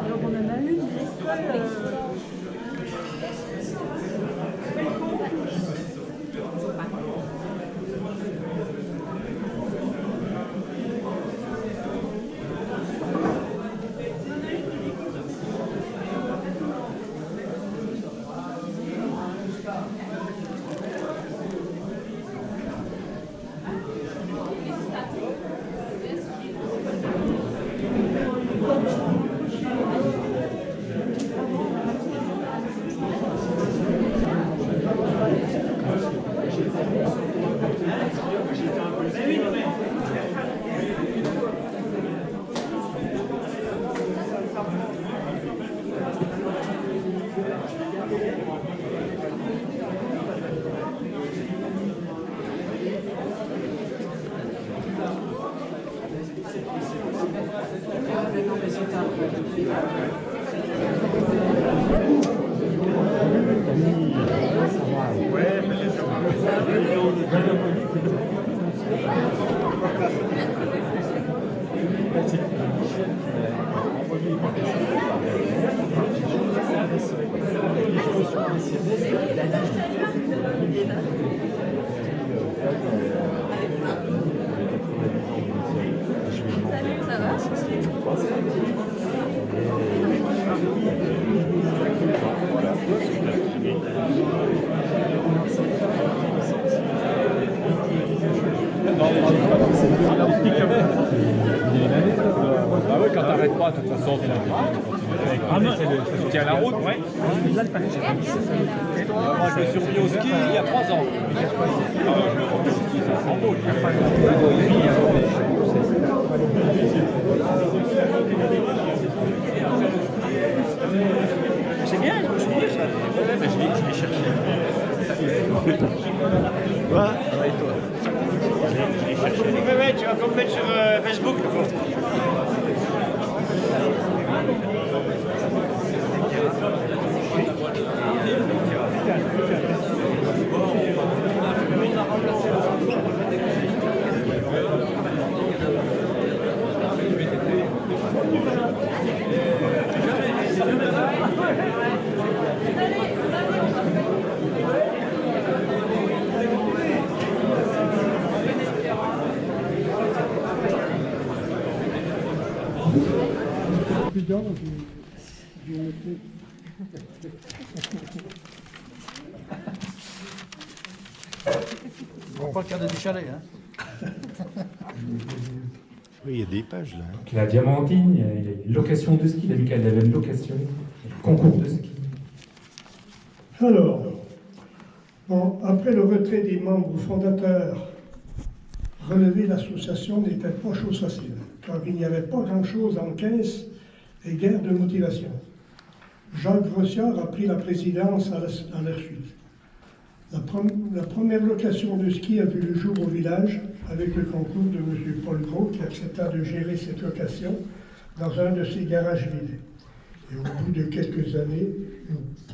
Alors on en a une école. Ah ouais, quand t'arrêtes pas, de toute façon, tu tiens la route. Ouais. Moi, je me suis remis au ski il y a 3 ans. Je me remets au ski, ça s'embauche. C'est bien, je me suis dit ça. Ouais, mais je l'ai cherché. Ouais, et toi? Je l'ai cherché. Ouais, tu vas comme mettre sur Facebook. On prend le cadre du chalet, hein. Oui, il y a des pages là. La Diamantine, il y a une location de ski, l'amicale avait une location, concours de ski. Alors, bon, après le retrait des membres fondateurs, relever l'association n'était pas chose facile, car il n'y avait pas grand-chose en caisse et guère de motivation. Jacques Grossiard a pris la présidence à leur suite. La première location de ski a vu le jour au village avec le concours de M. Paul Gros qui accepta de gérer cette location dans un de ses garages vides. Et au bout de quelques années,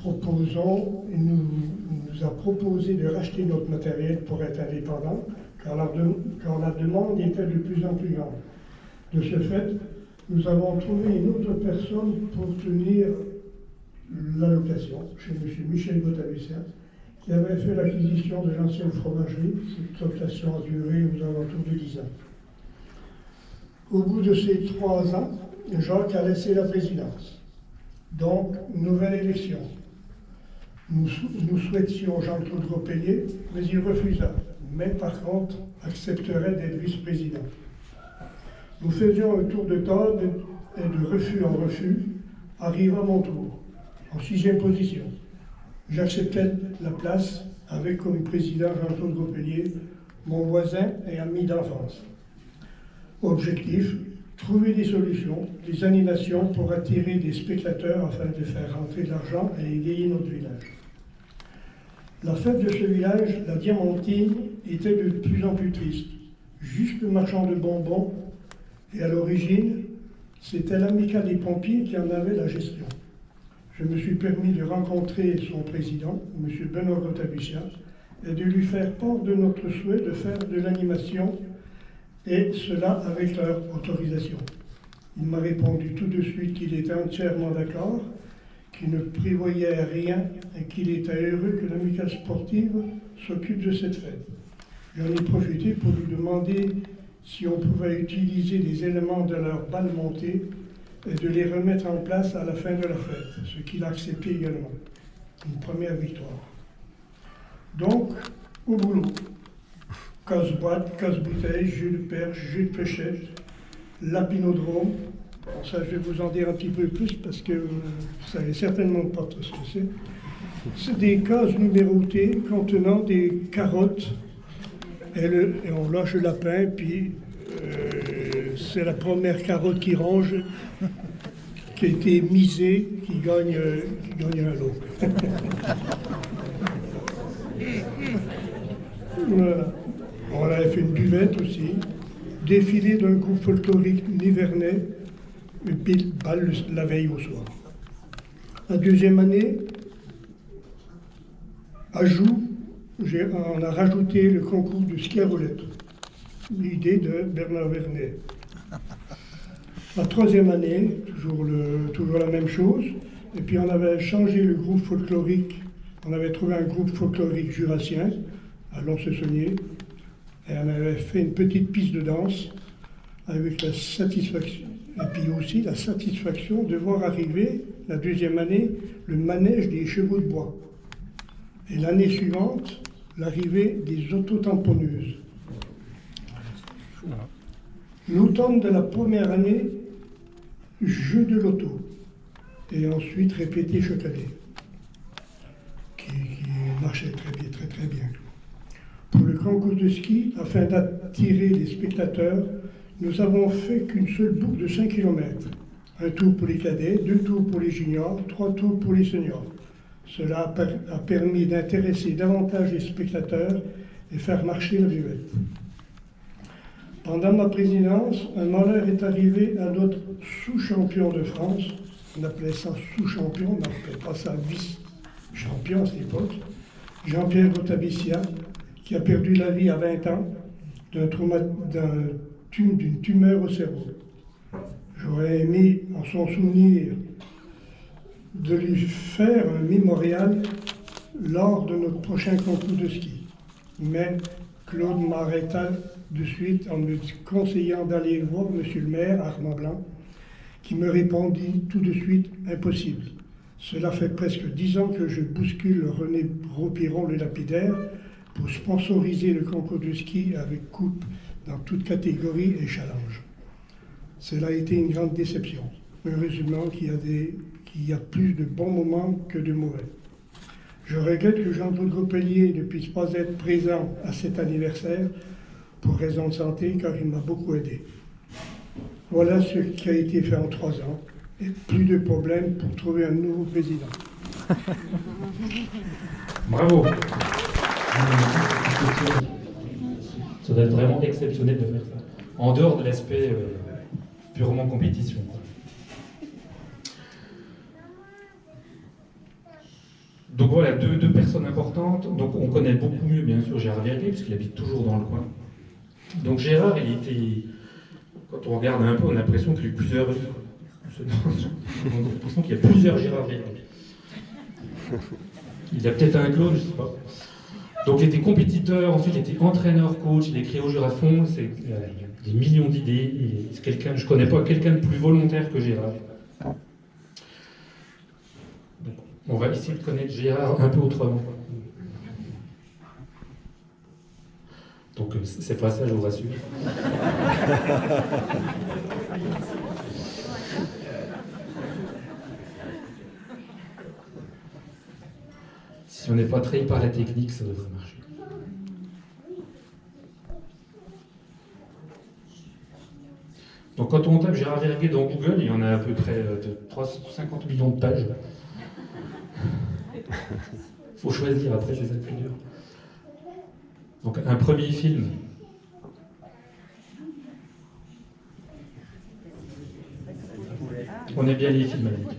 il nous a proposé de racheter notre matériel pour être indépendant, car la demande était de plus en plus grande. De ce fait, nous avons trouvé une autre personne pour tenir la location, chez M. Michel Bottalucien, qui avait fait l'acquisition de l'ancienne fromagerie. Cette location a duré aux alentours de 10 ans. Au bout de ces 3 ans, Jacques a laissé la présidence. Donc, nouvelle élection. Nous souhaitions Jean-Claude Gropellier, mais il refusa. Mais par contre, accepterait d'être vice-président. Nous faisions un tour de table et de refus en refus. Arriva mon tour, en 6e position. J'acceptais la place avec comme président Jean-Claude Gropellier, mon voisin et ami d'enfance. Objectif, trouver des solutions, des animations pour attirer des spectateurs afin de faire rentrer de l'argent et égayer notre village. La fête de ce village, la Diamantine, était de plus en plus triste. Juste le marchand de bonbons, et à l'origine, c'était l'amicale des pompiers qui en avait la gestion. Je me suis permis de rencontrer son président, M. Benoît Tabuchia, et de lui faire part de notre souhait de faire de l'animation et cela avec leur autorisation. Il m'a répondu tout de suite qu'il était entièrement d'accord, qu'il ne prévoyait rien et qu'il était heureux que l'amicale sportive s'occupe de cette fête. J'en ai profité pour lui demander si on pouvait utiliser les éléments de leur bal monté et de les remettre en place à la fin de la fête, ce qu'il a accepté également. Une première victoire. Donc, au boulot. Casse-boîte, casse-bouteille, jeu de perche, jeu de fléchette, lapinodrome. Bon, ça, je vais vous en dire un petit peu plus parce que vous ne savez certainement pas tout ce que c'est. C'est des cases numérotées contenant des carottes et on lâche le lapin, puis c'est la première carotte qui range, qui a été misée, qui gagne un lot. Voilà. On avait fait une buvette aussi, défilé d'un groupe folklorique nivernais, et pile balle la veille au soir. La deuxième année, ajout, on a rajouté le concours du ski à roulette, l'idée de Bernard Vernet. La troisième année, toujours la même chose, et puis on avait changé le groupe folklorique, on avait trouvé un groupe folklorique jurassien, à Lons-le-Saunier, et on avait fait une petite piste de danse avec la satisfaction, et puis aussi la satisfaction de voir arriver, la deuxième année, le manège des chevaux de bois. Et l'année suivante, l'arrivée des autotamponneuses. L'automne de la première année, jeu de loto, et ensuite répété chaque année, qui marchait très bien. Pour le concours de ski, afin d'attirer les spectateurs, nous avons fait qu'une seule boucle de 5 km. Un tour pour les cadets, 2 tours pour les juniors, 3 tours pour les seniors. Cela a permis d'intéresser davantage les spectateurs et faire marcher la buvette. Pendant ma présidence, un malheur est arrivé à notre sous-champion de France. On appelait ça sous-champion, on n'appelait pas ça vice-champion à cette époque. Jean-Pierre Rotabicia, qui a perdu la vie à 20 ans d'une tumeur au cerveau. J'aurais aimé, en son souvenir, de lui faire un mémorial lors de notre prochain concours de ski. Mais Claude m'arrêta de suite en me conseillant d'aller voir M. le maire, Armand Blanc, qui me répondit tout de suite « impossible ». Cela fait presque 10 ans que je bouscule René Ropiron, le lapidaire, pour sponsoriser le concours de ski avec coupe dans toute catégorie et challenge. Cela a été une grande déception. Heureusement qu'il y a plus de bons moments que de mauvais. Je regrette que Jean-Claude Gropelier ne puisse pas être présent à cet anniversaire pour raison de santé, car il m'a beaucoup aidé. Voilà ce qui a été fait en 3 ans, et plus de problèmes pour trouver un nouveau président. Bravo. Ça doit être vraiment exceptionnel de faire ça. En dehors de l'aspect purement compétition. Donc voilà, deux personnes importantes. Donc on connaît beaucoup mieux, bien sûr, Gérard Verguet, puisqu'il habite toujours dans le coin. Donc Gérard, il était... Quand on regarde un peu, on a l'impression qu'il y a eu plusieurs... On a l'impression qu'il y a plusieurs Gérard Verguet. Il y a peut-être un Claude, je ne sais pas. Donc il était compétiteur, ensuite il était entraîneur, coach, il écrit au jeu à fond, il y a des millions d'idées, c'est quelqu'un, je ne connais pas quelqu'un de plus volontaire que Gérard. Donc, on va essayer de connaître Gérard un peu autrement. Donc c'est pas ça, je vous rassure. Si on n'est pas trahi par la technique, ça devrait marcher. Donc quand on tape Gérard Verguet dans Google, il y en a à peu près de 350 millions de pages. Il faut choisir, après c'est ça le plus dur. Donc un premier film. On aime bien les films avec.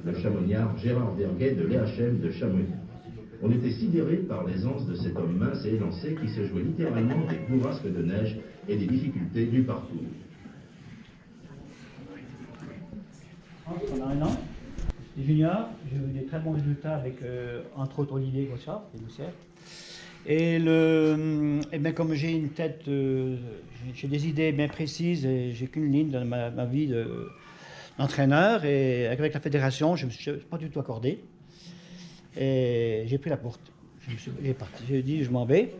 Le chamonniard Gérard Verguet de l'EHM de Chamonix. On était sidéré par l'aisance de cet homme mince et élancé qui se jouait littéralement des bourrasques de neige et des difficultés du parcours. Pendant un an, j'étais junior, j'ai eu des très bons résultats avec, entre autres, Olivier Grossard, et Moussière. Et bien, comme j'ai une tête, j'ai des idées bien précises et j'ai qu'une ligne dans ma vie d'entraîneur, et avec la fédération, je ne me suis pas du tout accordé. Et j'ai pris la porte. J'ai parti. J'ai dit, je m'en vais.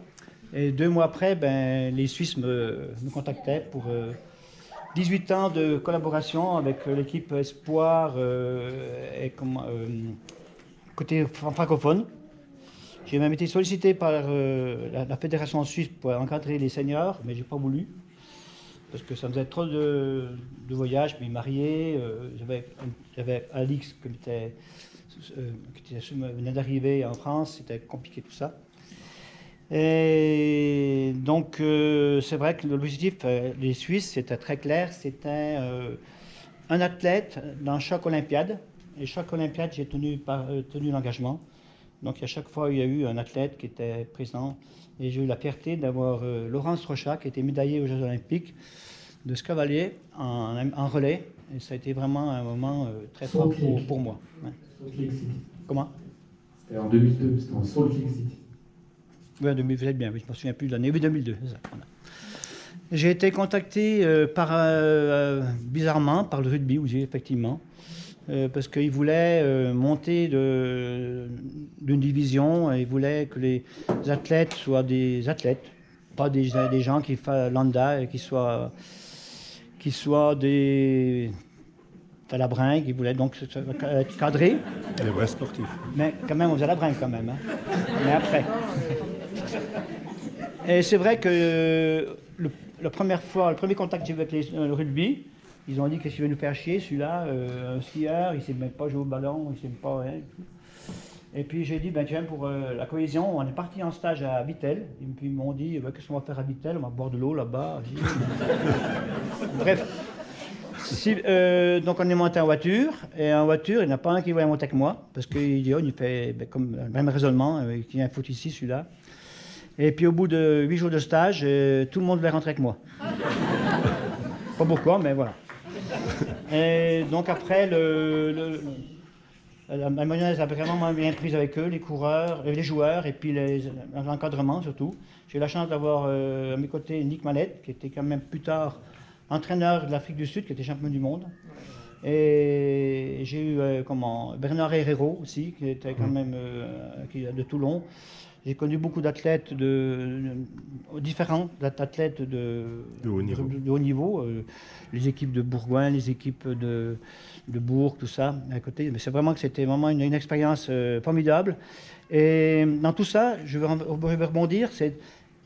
Et 2 mois après, ben, les Suisses me contactaient pour 18 ans de collaboration avec l'équipe Espoir côté francophone. J'ai même été sollicité par la fédération suisse pour encadrer les seniors, mais je n'ai pas voulu. Parce que ça me faisait trop de voyages, je m'ai marié. J'avais Alix qui venait d'arriver en France, c'était compliqué tout ça. Et donc, c'est vrai que l'objectif des Suisses, c'était très clair, c'était un athlète dans chaque Olympiade. Et chaque Olympiade, j'ai tenu l'engagement. Donc, à chaque fois, il y a eu un athlète qui était présent. Et j'ai eu la fierté d'avoir Laurence Rochat, qui était médaillée aux Jeux Olympiques de ce cavalier en relais. Et ça a été vraiment un moment très fort pour moi. Ouais. Salt Lake City. Comment? C'était en 2002, c'était en Salt Lake City. Oui, vous êtes bien, oui, je ne me souviens plus de l'année. Oui, 2002, c'est ça. Voilà. J'ai été contacté bizarrement par le rugby, effectivement, parce qu'ils voulaient monter d'une division, et ils voulaient que les athlètes soient des athlètes, pas des gens qui font lambda, qui soient des à la bringue, ils voulaient donc être cadrés. Des vrais sportifs. Mais quand même, on faisait la bringue quand même. Hein. Mais après. Et c'est vrai que le premier contact que j'ai eu avec le rugby, ils ont dit qu'est-ce qu'il veut nous faire chier, celui-là, un skieur, il ne sait même pas jouer au ballon, il ne sait même pas rien. Et puis j'ai dit, ben tiens, pour la cohésion, on est parti en stage à Vittel. Et puis ils m'ont dit, ben, qu'est-ce qu'on va faire à Vittel? On va boire de l'eau là-bas. Bref. Donc on est monté en voiture, et en voiture, il n'y en a pas un qui voulait monter avec moi, parce qu'il dit, il fait comme le même raisonnement, qui vient foutre ici, celui-là. Et puis au bout de 8 jours de stage, tout le monde voulait rentrer avec moi. Pas beaucoup, mais voilà. Et donc après, la mayonnaise a vraiment bien prise avec eux, les coureurs, les joueurs, et puis l'encadrement surtout. J'ai eu la chance d'avoir à mes côtés Nick Mallette, qui était quand même plus tard entraîneur de l'Afrique du Sud, qui était champion du monde. Et j'ai eu Bernard Herrero aussi, qui était quand même de Toulon. J'ai connu beaucoup d'athlètes différents, d'athlètes de haut niveau, les équipes de Bourgoin, les équipes de Bourg, tout ça, à côté. Mais c'est vraiment que c'était vraiment une expérience formidable. Et dans tout ça, je vais rebondir,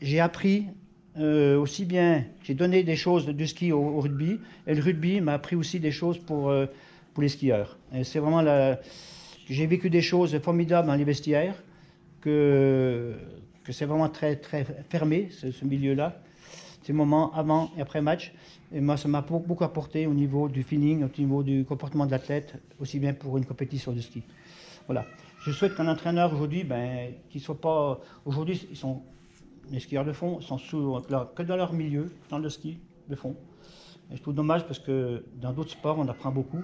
j'ai appris aussi bien, j'ai donné des choses du ski au rugby, et le rugby m'a appris aussi des choses pour les skieurs. Et c'est vraiment j'ai vécu des choses formidables dans les vestiaires, que c'est vraiment très, très fermé, ce milieu-là, ces moments avant et après match. Et moi, ça m'a beaucoup apporté au niveau du feeling, au niveau du comportement de l'athlète, aussi bien pour une compétition de ski. Voilà. Je souhaite qu'un entraîneur aujourd'hui, qu'il ne soit pas... Aujourd'hui, les skieurs de fond sont que dans leur milieu, dans le ski de fond. Et je trouve dommage parce que dans d'autres sports, on apprend beaucoup.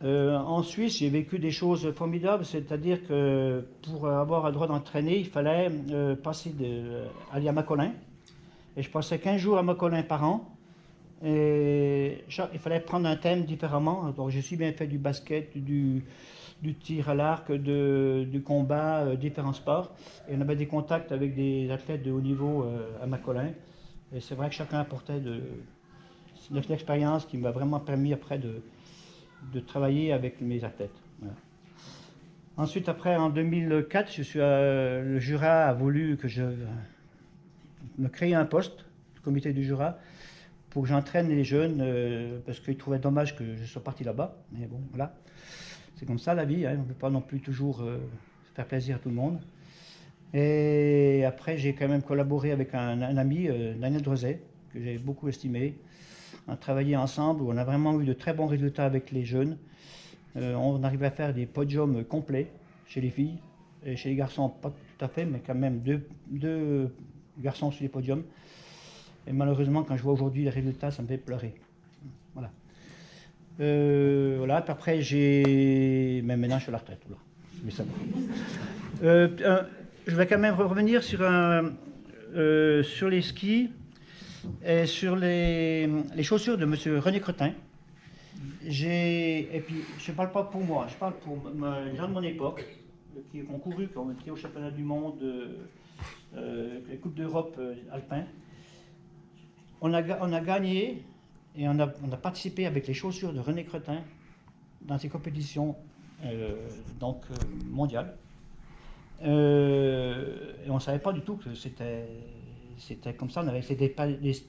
En Suisse, j'ai vécu des choses formidables, c'est-à-dire que pour avoir le droit d'entraîner, il fallait aller à Macolin. Et je passais 15 jours à Macolin par an. Et il fallait prendre un thème différemment. Donc, j'ai aussi bien fait du basket, du tir à l'arc, du combat, différents sports. Et on avait des contacts avec des athlètes de haut niveau à Macolin. Et c'est vrai que chacun apportait de l'expérience qui m'a vraiment permis après de travailler avec mes athlètes. Voilà. Ensuite, après, en 2004, le Jura a voulu que je me crée un poste, le comité du Jura, pour que j'entraîne les jeunes, parce qu'ils trouvaient dommage que je sois parti là-bas. Mais bon, voilà. C'est comme ça la vie, hein. On ne peut pas non plus toujours faire plaisir à tout le monde. Et après, j'ai quand même collaboré avec un ami, Daniel Drozet, que j'ai beaucoup estimé. On a travaillé ensemble, on a vraiment eu de très bons résultats avec les jeunes. On arrivait à faire des podiums complets chez les filles. Et chez les garçons, pas tout à fait, mais quand même deux garçons sur les podiums. Et malheureusement, quand je vois aujourd'hui les résultats, ça me fait pleurer. Voilà. Voilà, puis après, mais maintenant, je suis à la retraite. Voilà. Mais ça va. Je vais quand même revenir sur les skis et sur les chaussures de M. René Cretin. Et puis, je ne parle pas pour moi, je parle pour les gens de mon époque qui ont couru, qui ont été au championnat du monde, les Coupes d'Europe alpin. On a gagné et on a participé avec les chaussures de René Cretin dans ces compétitions mondiales. Et on ne savait pas du tout que c'était comme ça. C'était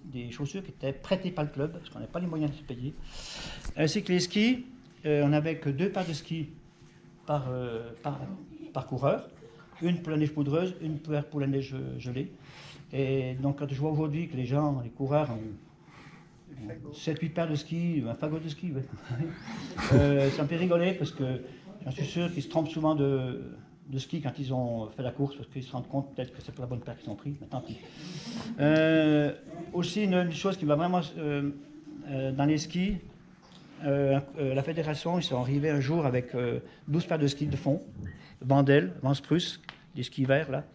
des chaussures qui étaient prêtées par le club, parce qu'on n'avait pas les moyens de se payer. Ainsi que les skis, on n'avait que 2 paires de skis par coureur. Une pour la neige poudreuse, une paire pour la neige gelée. Et donc quand je vois aujourd'hui que les coureurs ont 7-8 paires de skis, un fagot de ski, ouais. Ça me fait rigoler parce que j'en suis sûr qu'ils se trompent souvent de ski quand ils ont fait la course, parce qu'ils se rendent compte peut-être que c'est pas la bonne paire qu'ils ont pris, mais tant pis. Aussi une chose qui va vraiment dans les skis, la fédération, ils sont arrivés un jour avec 12 paires de skis de fond, Vandel, Vanspruss, des skis verts là.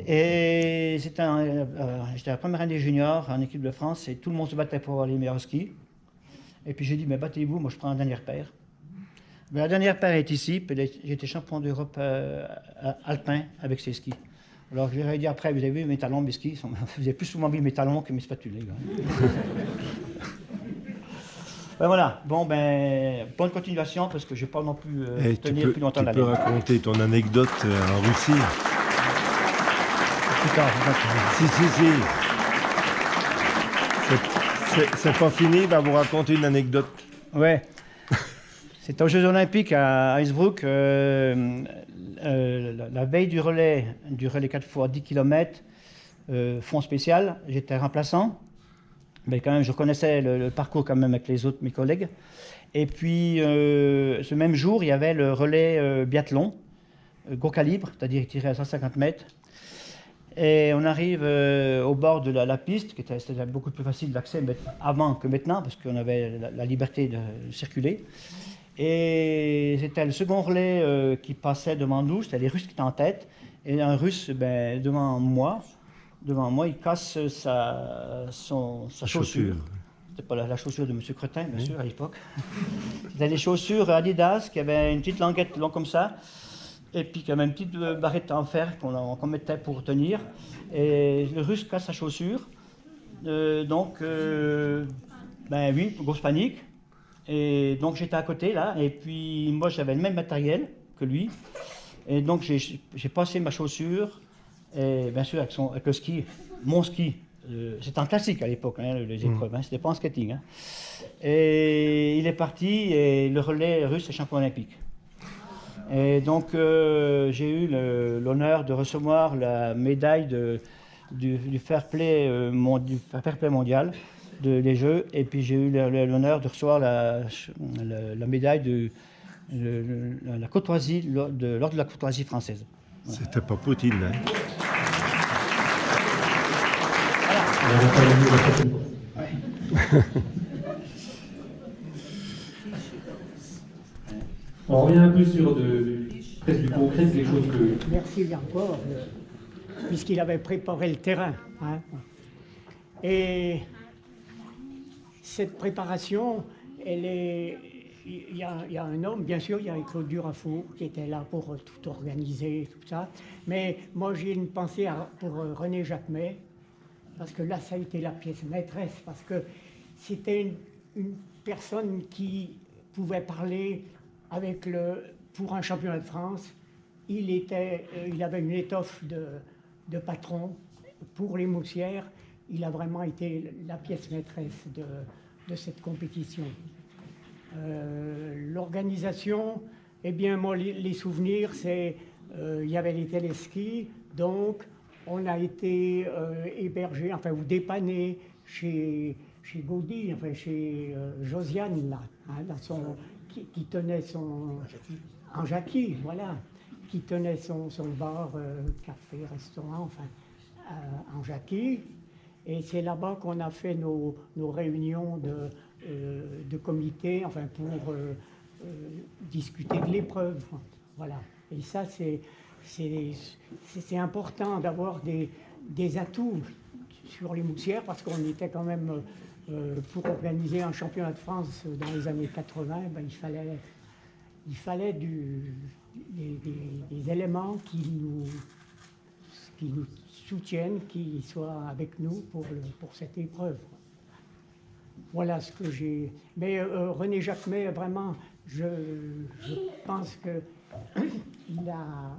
Et j'étais la première année junior en équipe de France et tout le monde se battait pour avoir les meilleurs skis. Et puis j'ai dit, mais battez-vous, moi je prends la dernière paire. Mais la dernière paire est ici, puis j'étais champion d'Europe alpin avec ces skis. Alors je leur ai dit après, vous avez vu mes talons, mes skis, vous avez plus souvent vu mes talons que mes spatules, les gars. Ben voilà, bonne continuation parce que je ne vais pas non plus tenir plus longtemps la Tu peux raconter ton anecdote en Russie. Plus tard, Si. C'est pas fini, il va vous raconter une anecdote. Ouais. C'était aux Jeux Olympiques à Innsbruck, la veille du relais 4 fois 10 km, fond spécial, j'étais remplaçant. Mais quand même, je connaissais le parcours quand même avec les autres, mes collègues. Et puis, ce même jour, il y avait le relais biathlon, gros calibre, c'est-à-dire tiré à 150 mètres. Et on arrive au bord de la piste, c'était beaucoup plus facile d'accès avant que maintenant, parce qu'on avait la liberté de circuler. Et c'était le second relais qui passait devant nous, c'était les Russes qui étaient en tête. Et un Russe, devant moi, il casse sa chaussure. C'était pas la chaussure de M. Cretin, bien sûr, à l'époque. C'était des chaussures Adidas qui avaient une petite languette long comme ça, et puis qui avait une petite barrette en fer qu'on mettait pour tenir. Et le Russe casse sa chaussure. Oui, grosse panique. Et donc j'étais à côté là, et puis moi j'avais le même matériel que lui. Et donc j'ai passé ma chaussure. Et bien sûr, avec le ski, mon ski, c'était en classique à l'époque, les épreuves, c'était pas en skating. Hein. Et il est parti, et le relais russe est champion olympique. Et donc, j'ai eu l'honneur de recevoir la médaille du fair play mondial des Jeux, et puis j'ai eu l'honneur de recevoir la médaille de la courtoisie, lors de la courtoisie française. Voilà. C'était pas Poutine, hein. On revient un peu sur presque du concret, quelque chose que... Merci encore, puisqu'il avait préparé le terrain. Hein. Et cette préparation, il y a un homme, bien sûr, il y a Claude Durafour qui était là pour tout organiser, tout ça. Mais moi, j'ai une pensée pour René Jacquemet, parce que là, ça a été la pièce maîtresse, parce que c'était une personne qui pouvait parler pour un championnat de France. Il avait une étoffe de patron pour les moussières. Il a vraiment été la pièce maîtresse de cette compétition. L'organisation, eh bien, moi, les souvenirs, c'est il y avait les téléskis, donc on a été hébergé, ou dépanné chez Gaudy, chez Josiane, là, hein, qui tenait en Jackie, voilà. qui tenait son bar, café, restaurant, enfin, en Jacquet. Et c'est là-bas qu'on a fait nos réunions de comité, enfin, pour discuter de l'épreuve. Voilà. Et ça, c'est important d'avoir des atouts sur les Moussières, parce qu'on était quand même, pour organiser un championnat de France dans les années 80, ben, il fallait des éléments qui nous soutiennent, qui soient avec nous pour cette épreuve. Voilà ce que j'ai... Mais René Jacquemet, vraiment, je pense qu'il a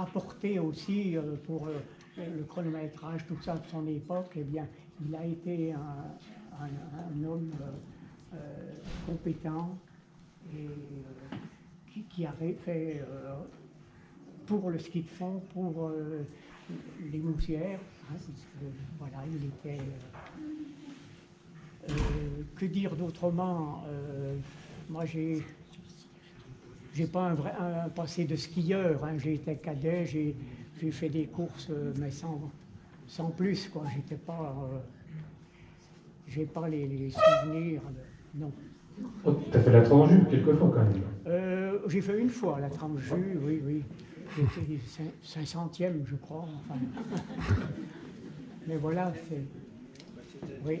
apporté aussi pour le chronométrage, tout ça de son époque, eh bien, il a été un homme compétent et qui a fait pour le ski de fond, pour les Moussières. Hein, voilà, il était... que dire d'autrement? Moi, j'ai pas un passé de skieur. Hein. J'ai été cadet, j'ai fait des courses, mais sans plus, quoi. J'étais pas... j'ai pas les souvenirs. Non. Oh, tu as fait la Transjus quelquefois, quand même. J'ai fait une fois la Transjus, oui. J'étais 500e, je crois. Enfin. Mais voilà, c'est... Oui.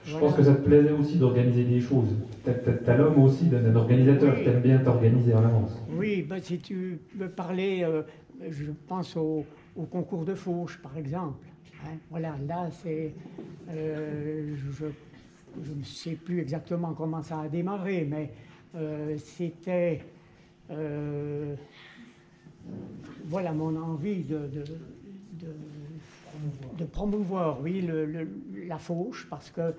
Je pense que ça te plaisait aussi d'organiser des choses. T'as l'homme aussi d'un organisateur qui aime bien t'organiser en avance. Oui, ben, si tu veux parler, je pense au concours de Fauche, par exemple. Hein, voilà, là, c'est... je ne sais plus exactement comment ça a démarré, mais c'était... voilà mon envie de promouvoir, oui, la fauche, parce que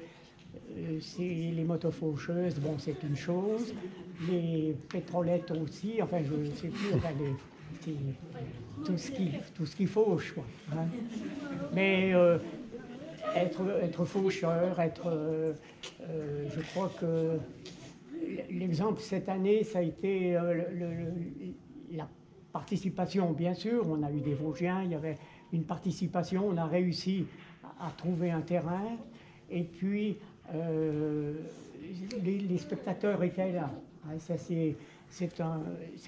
c'est les motofaucheuses, bon, c'est une chose, les pétrolettes aussi, enfin, je ne sais plus, enfin, tout ce qui fauche, quoi. Hein. Mais être faucheur, je crois que l'exemple cette année, ça a été la participation, bien sûr, on a eu des Vosgiens, il y avait une participation, on a réussi à trouver un terrain, et puis les spectateurs étaient là. Ça, c'est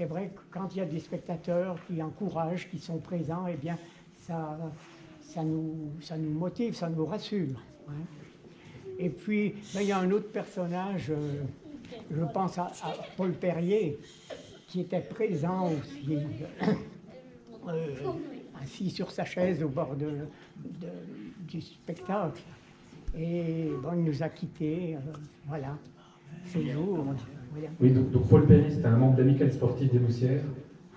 vrai que quand il y a des spectateurs qui encouragent, qui sont présents, eh bien, ça nous motive, ça nous rassure. Hein. Et puis, ben, il y a un autre personnage, je pense à Paul Perrier, qui était présent aussi, assis sur sa chaise au bord du spectacle. Et bon, il nous a quittés, voilà, ces jours. Voilà. Oui, donc Paul Perrier, c'était un membre d'Amicale Sportive des Moussières,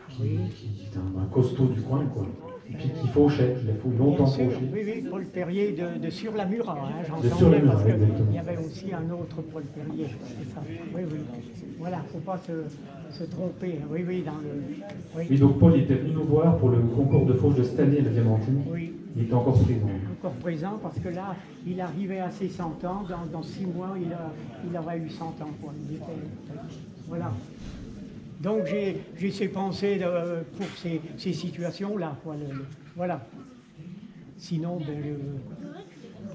qui est un costaud du coin, quoi. Et puis qui fauchait, il a longtemps fauché. Oui, Paul Perrier de Sur-la-Murat, hein, j'entendais, parce qu'il y avait aussi un autre Paul Perrier, c'est ça. Oui. Voilà, il ne faut pas se tromper. Oui, dans le... Oui. Oui, donc Paul était venu nous voir pour le concours de fauche de cette année, la Diamantine. Oui. Il était encore présent. Encore présent, parce que là, il arrivait à ses 100 ans. Dans 6 mois, il aurait eu 100 ans. Quoi. Voilà. Donc j'ai ces pensées pour ces situations-là. Voilà. Sinon,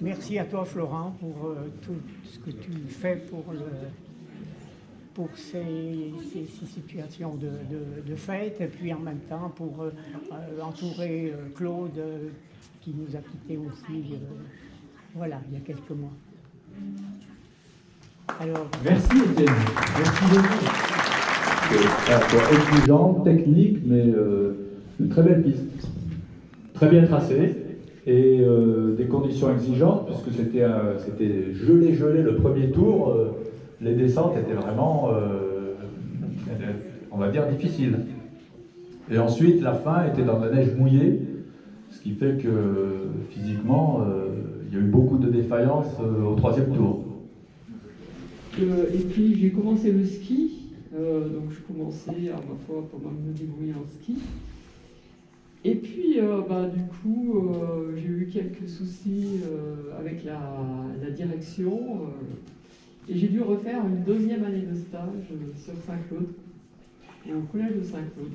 merci à toi, Florent, pour tout ce que tu fais pour ces situations de fête, et puis en même temps pour entourer Claude, qui nous a quittés aussi, voilà, il y a quelques mois. Alors, merci Étienne, merci beaucoup. À la fois exigeante, technique, mais une très belle piste. Très bien tracée, et des conditions exigeantes, puisque c'était gelé le premier tour. Les descentes étaient vraiment, on va dire, difficiles. Et ensuite, la fin était dans la neige mouillée, ce qui fait que physiquement, il y a eu beaucoup de défaillances au troisième tour. Et puis j'ai commencé le ski, donc je commençais à ma foi pas mal me débrouiller en ski. Et puis du coup j'ai eu quelques soucis avec la direction et j'ai dû refaire une deuxième année de stage sur Saint-Claude. au collège de Saint-Claude.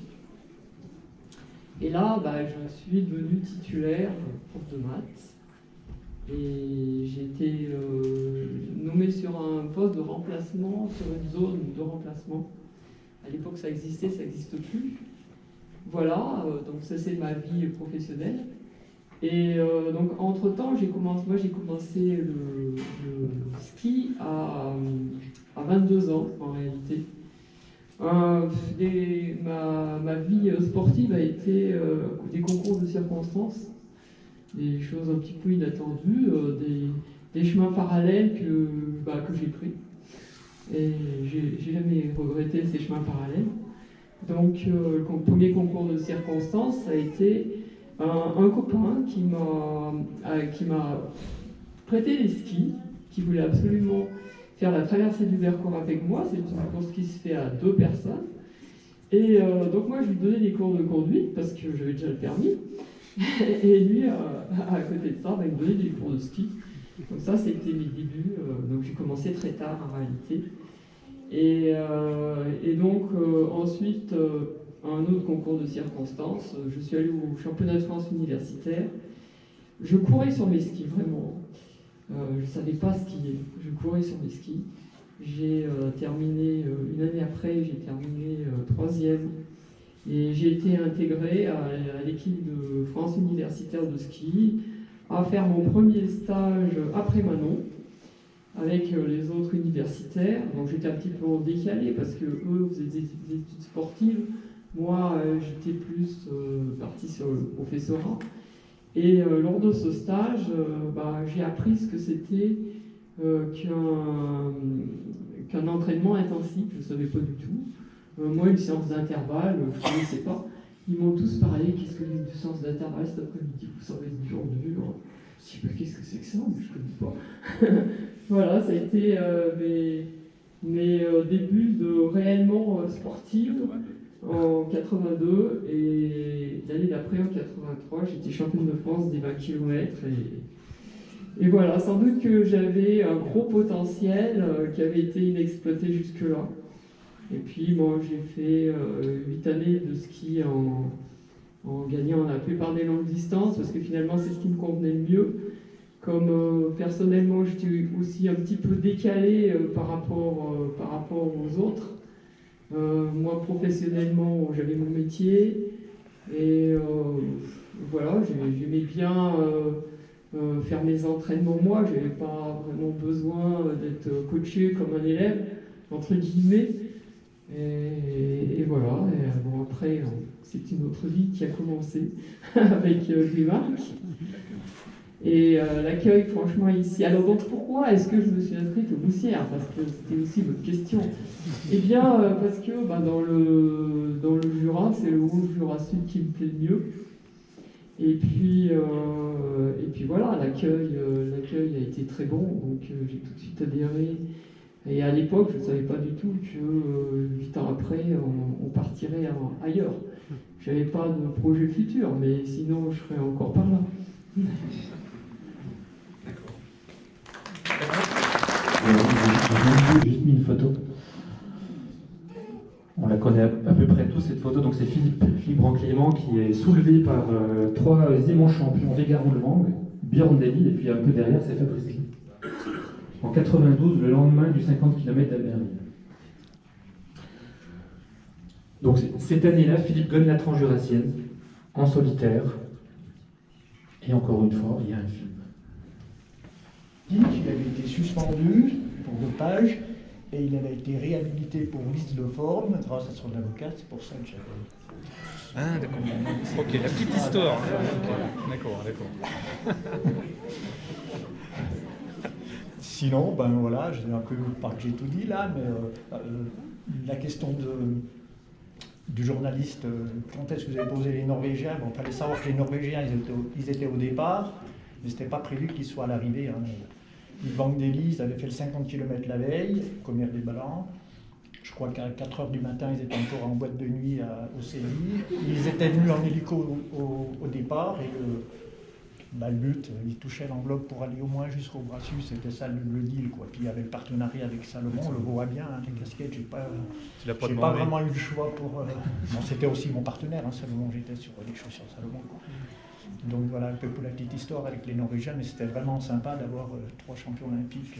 Et là, je suis devenue titulaire, prof de maths. Et j'ai été nommée sur un poste de remplacement, sur une zone de remplacement. À l'époque, ça existait, ça n'existe plus. Voilà, donc ça c'est ma vie professionnelle. Et donc entre-temps, j'ai commencé le ski à 22 ans en réalité. Ma vie sportive a été des concours de circonstances, des choses un petit peu inattendues, des chemins parallèles que j'ai pris. Et j'ai jamais regretté ces chemins parallèles. Donc le premier concours de circonstances, ça a été un copain qui m'a prêté les skis, qui voulait absolument faire la traversée du Vercors avec moi. C'est une course qui se fait à 2 personnes. Et donc moi, je lui donnais des cours de conduite parce que j'avais déjà le permis. Et lui, à côté de ça, il me donnait des cours de ski. Donc ça, c'était mes débuts. Donc j'ai commencé très tard en réalité. Et donc ensuite, un autre concours de circonstances, je suis allée au championnat de France universitaire. Je courais sur mes skis, vraiment. Je ne savais pas skier, je courais sur mes skis. J'ai terminé, une année après, j'ai terminé 3e. Et j'ai été intégré à l'équipe de France universitaire de ski, à faire mon premier stage après Manon, avec les autres universitaires. Donc j'étais un petit peu en décalé parce que eux faisaient des études sportives. Moi, j'étais plus partie sur le professorat. Et lors de ce stage, j'ai appris ce que c'était qu'un entraînement intensif. Je ne savais pas du tout. Moi, une séance d'intervalle, je ne connaissais pas. Ils m'ont tous parlé, qu'est-ce que c'est une séance d'intervalle cet après-midi, vous savez, dur. Je me suis dit, qu'est-ce que c'est que ça? Mais je ne connais pas. Voilà, ça a été mes débuts de réellement sportive en 82, et l'année d'après, en 83, j'étais championne de France des 20 km. Et voilà, sans doute que j'avais un gros potentiel qui avait été inexploité jusque-là. Et puis, moi, j'ai fait 8 années de ski en gagnant la plupart des longues distances, parce que finalement, c'est ce qui me convenait le mieux. Comme personnellement, j'étais aussi un petit peu décalé par rapport aux autres. Moi, professionnellement, j'avais mon métier. Et voilà, j'aimais bien faire mes entraînements moi. Je n'avais pas vraiment besoin d'être coaché comme un élève, entre guillemets. Et voilà, et bon, après, c'est une autre vie qui a commencé avec Glumarc. Et l'accueil, franchement, ici. Alors, donc, pourquoi est-ce que je me suis inscrite au Boussières? Parce que c'était aussi votre question. Eh bien, parce que dans le Jura, c'est le Haut-Jura Sud qui me plaît le mieux. Et puis voilà, l'accueil a été très bon, donc j'ai tout de suite adhéré. Et à l'époque, je ne savais pas du tout que 8 ans après, on partirait ailleurs. Je n'avais pas de projet futur, mais sinon, je serais encore par là. J'ai juste mis une photo. On la connaît à peu près tous, cette photo. Donc c'est Philippe Branclément qui est soulevé par 3 immenses champions, Vegard Ulvang, Björn David, et puis un peu derrière, c'est Fabrice Lee. En 92, le lendemain du 50 km d'Albertville. Donc cette année-là, Philippe gagne la Transjurassienne, en solitaire. Et encore une fois, il y a un film. Il avait été suspendu pour dopage et il avait été réhabilité pour vice de forme grâce à son avocat. C'est pour ça que j'avais. Ah, d'accord. Ok, la petite histoire. Okay. D'accord. Sinon, voilà, je ne sais pas que j'ai tout dit là, mais la question du journaliste, quand est-ce que vous avez posé les Norvégiens? Il fallait savoir que les Norvégiens, ils étaient au départ, mais ce n'était pas prévu qu'ils soient à l'arrivée. Yvan Dely, ils avaient fait le 50 km la veille, Commère des Ballons. Je crois qu'à 4h du matin, ils étaient encore en boîte de nuit au CI. Ils étaient venus en hélico au départ, et le but, il touchait l'enveloppe pour aller au moins jusqu'au Brassus, c'était ça le deal, quoi. Puis il y avait le partenariat avec Salomon, on le voit bien, hein, les casquettes, j'ai pas vraiment eu le choix pour... Bon, c'était aussi mon partenaire, hein, Salomon, j'étais sur les chaussures Salomon, quoi. Donc voilà un peu pour la petite histoire avec les Norvégiens, mais c'était vraiment sympa d'avoir 3 champions olympiques,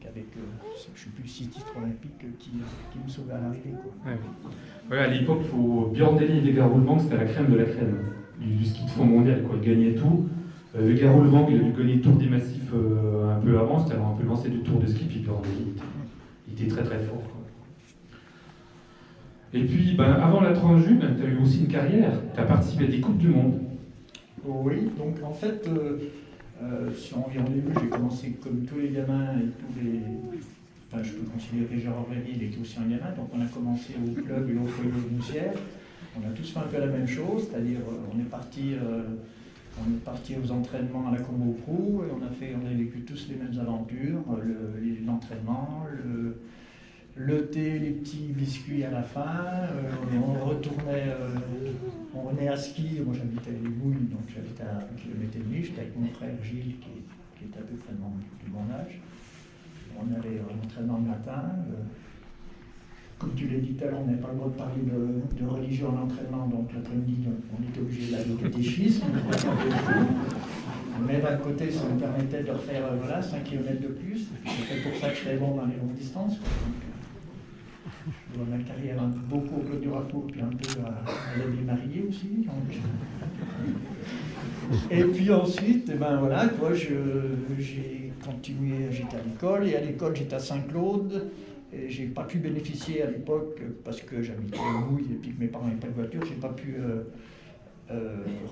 avec, je ne sais plus, 6 titres olympiques qui me sauvaient à l'arrivée, quoi. Ouais, à l'époque, Björn Deli et Vegard Ulvang, c'était la crème de la crème du ski de fond mondial, quoi. Ils gagnaient tout. Vegard Ulvang, il a dû gagner le Tour des Massifs un peu avant, c'était un peu lancé du Tour de ski, puis Björn Deli, il était très très fort, quoi. Et puis, avant la Transju, tu as eu aussi une carrière, tu as participé à des Coupes du Monde. Oui, donc en fait, si on revient au début, j'ai commencé comme tous les gamins et tous les... Enfin, je peux considérer Gérard Rémy, il était aussi un gamin, donc on a commencé au club et au foyer de Moussière. On a tous fait un peu la même chose, c'est-à-dire on est parti aux entraînements à la Combo Pro et on a vécu tous les mêmes aventures, l'entraînement, le thé, les petits biscuits à la fin, on retournait, on venait à ski, moi j'habitais à Les Bouilles, donc j'habitais à 1,5 km, j'étais avec mon frère Gilles qui est à peu près de mon âge. On allait à l'entraînement le matin, comme tu l'as dit tout à l'heure, on n'avait pas le droit de parler de religion à l'entraînement, donc l'après-midi on était obligé d'aller au catéchisme, mais d'un côté ça me permettait de refaire 5 km de plus, c'est pour ça que j'étais bon dans les longues distances. Je vois ma carrière beaucoup au Club du Rapeau, puis un peu à la vie mariée aussi. Donc. Et puis ensuite, j'ai continué, j'étais à l'école, et à l'école j'étais à Saint-Claude, et j'ai pas pu bénéficier à l'époque, parce que j'habitais à Bouille et puis que mes parents n'avaient pas de voiture, j'ai pas pu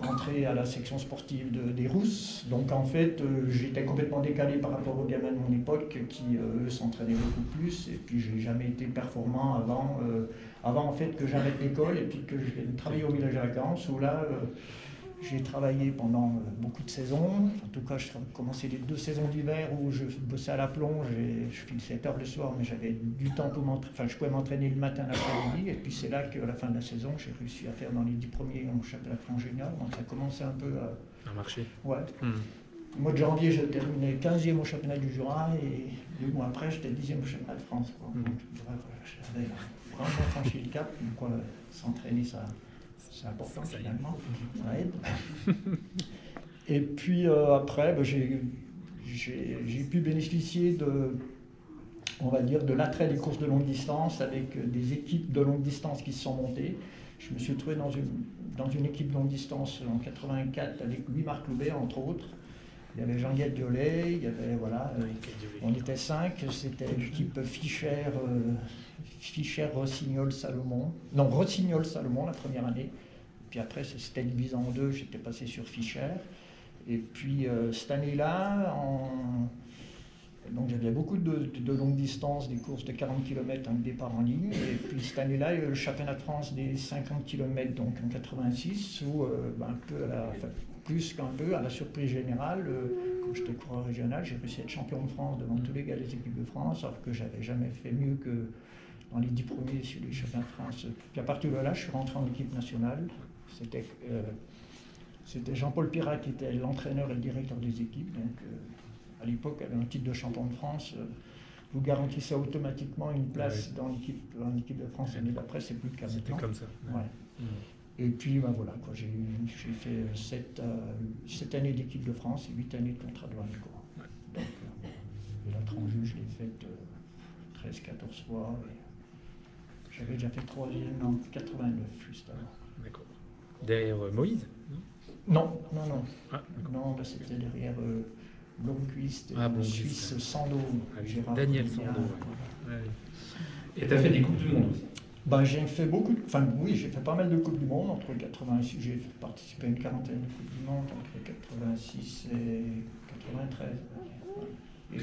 rentrer à la section sportive des Rousses. Donc en fait, j'étais complètement décalé par rapport aux gamins de mon époque qui, eux, s'entraînaient beaucoup plus. Et puis j'ai jamais été performant avant en fait que j'arrête l'école et puis que je vienne travailler au village de vacances où là, j'ai travaillé pendant beaucoup de saisons. En tout cas, je commençais les 2 saisons d'hiver où je bossais à la plonge et je finissais 7 heures le soir, mais j'avais du temps pour m'entraîner. Enfin, je pouvais m'entraîner le matin, l'après-midi. Et puis c'est là qu'à la fin de la saison, j'ai réussi à faire dans les 10 premiers au championnat de France junior. Donc ça commençait un peu à marcher. Ouais. Au mois de janvier, je terminais 15e au championnat du Jura et 2 mois après, j'étais 10e au championnat de France, quoi. Donc, j'avais vraiment franchi le cap. Donc, s'entraîner, ça. C'est important finalement, ça aide. Et puis après, j'ai pu bénéficier on va dire, de l'attrait des courses de longue distance avec des équipes de longue distance qui se sont montées. Je me suis trouvé dans une équipe de longue distance en 84 avec Louis-Marc Loubet, entre autres. Il y avait Jean-Guy Diolet, il y avait, on était 5, c'était l'équipe Fischer, Rossignol, Salomon. Non, Rossignol, Salomon la première année. Puis après, c'était divisé en 2, j'étais passé sur Fischer. Et puis cette année-là, donc j'avais beaucoup de longues distances, des courses de 40 km en départ en ligne. Et puis cette année-là, il y a eu le championnat de France des 50 km, donc en 86, où plus qu'un peu, à la surprise générale, comme j'étais coureur régional, j'ai réussi à être champion de France devant tous les gars des équipes de France, alors que j'avais jamais fait mieux que dans les 10 premiers sur les championnats de France. Puis à partir de là, je suis rentré en équipe nationale. C'était Jean-Paul Pirat qui était l'entraîneur et le directeur des équipes. Donc à l'époque, avec un titre de champion de France, vous garantissez automatiquement une place dans l'équipe de France. L'année d'après, c'est plus le cas maintenant. C'était comme ça. Ouais. Et puis voilà, j'ai fait 7 années d'équipe de France et 8 années de contrat de douane. Donc la Transju, je l'ai faite 13-14 fois. J'avais déjà fait 3e en 89, juste avant. D'accord. Derrière Moïse? Non. Ah, non, là c'était derrière Blomqvist et Suisse Sando. Daniel Sando. Et tu as fait des Coupes du Monde aussi? J'ai fait j'ai fait pas mal de Coupes du Monde. Entre 86, j'ai participé à une quarantaine de Coupes du Monde, entre 86 et 93. Et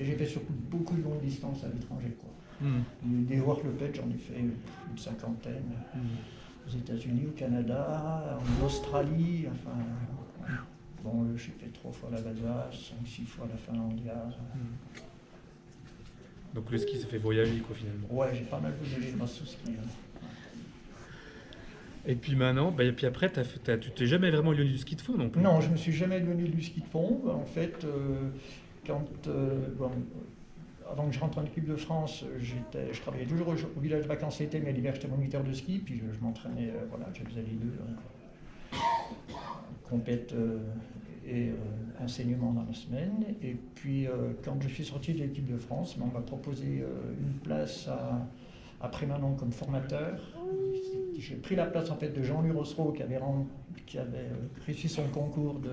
j'ai fait surtout beaucoup de longues distances à l'étranger, quoi. Des World Cup, j'en ai fait une cinquantaine. Aux États-Unis, au Canada, en Australie, j'ai fait 3 fois la Valsace, 5-6 fois la Finlandia. Donc le ski, ça fait voyager, quoi, finalement. Ouais, j'ai pas mal voyagé grâce au ski. Et puis maintenant, bah, et puis après, tu t'es jamais vraiment éloigné du ski de fond non plus. Non, je me suis jamais éloigné du ski de fond. En fait, avant que je rentre en équipe de France, je travaillais toujours au village de vacances l'été, mais l'hiver j'étais moniteur de ski, puis je m'entraînais, voilà, je faisais les deux, compète et enseignement dans la semaine. Et puis quand je suis sorti de l'équipe de France, on m'a proposé une place à Prémanon comme formateur. J'ai pris la place en fait de Jean-Louis Rossereau qui avait réussi son concours de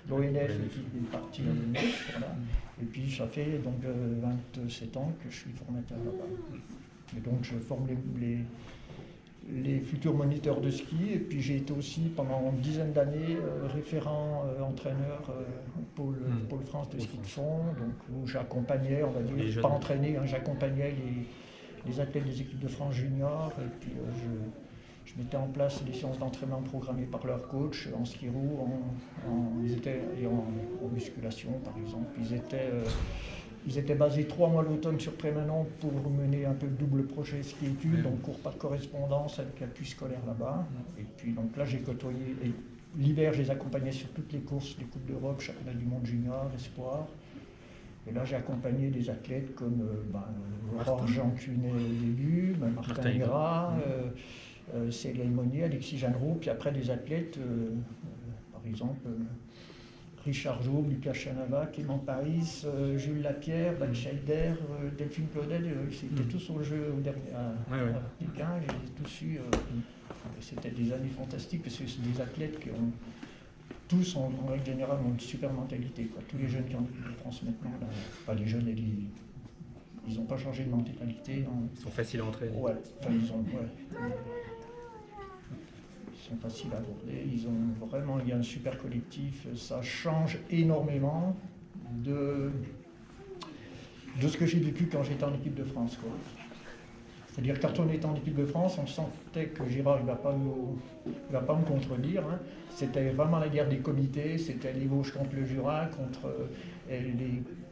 l'ONF et qui est parti à l'ONF. Voilà. Et puis ça fait donc 27 ans que je suis formateur là-bas. Et donc je forme les futurs moniteurs de ski. Et puis j'ai été aussi pendant une dizaine d'années référent entraîneur au pôle France de ski de fond, donc où j'accompagnais, on va dire, pas entraîné, hein, j'accompagnais les athlètes des équipes de France junior. Et puis je mettais en place des séances d'entraînement programmées par leur coach en ski roue, en musculation par exemple. Ils étaient basés 3 mois l'automne sur Prémanon pour mener un peu le double projet ski-études, donc cours par correspondance avec l'appui scolaire là-bas. Et puis donc là j'ai côtoyé, et l'hiver je les accompagnais sur toutes les courses des Coupes d'Europe, championnat du monde junior, espoir. Et là j'ai accompagné des athlètes comme Aurore Jean Cunet au début, Martin Hira, Célia Monnier, Alexis Jeannereau, puis après des athlètes, par exemple Richard Joub, Lucas Chanava, Clément Paris, Jules Lapierre, Ben Schneider, Delphine Claudel, ils étaient tous au jeu à Pékin, je les ai tous eus. C'était des années fantastiques parce que c'est des athlètes qui ont tous, en règle générale, ont une super mentalité, quoi. Tous les jeunes qui ont l'équipe de France maintenant, là, pas les jeunes, ils n'ont pas changé de mentalité. Ils sont faciles à entraîner. Ouais, enfin, ils sont faciles à aborder, il y a un super collectif, ça change énormément de ce que j'ai vécu quand j'étais en équipe de France, quoi. C'est-à-dire quand on était en équipe de France, on sentait que Gérard il va pas me contredire, hein. C'était vraiment la guerre des comités, c'était les Vosges contre le Jura, contre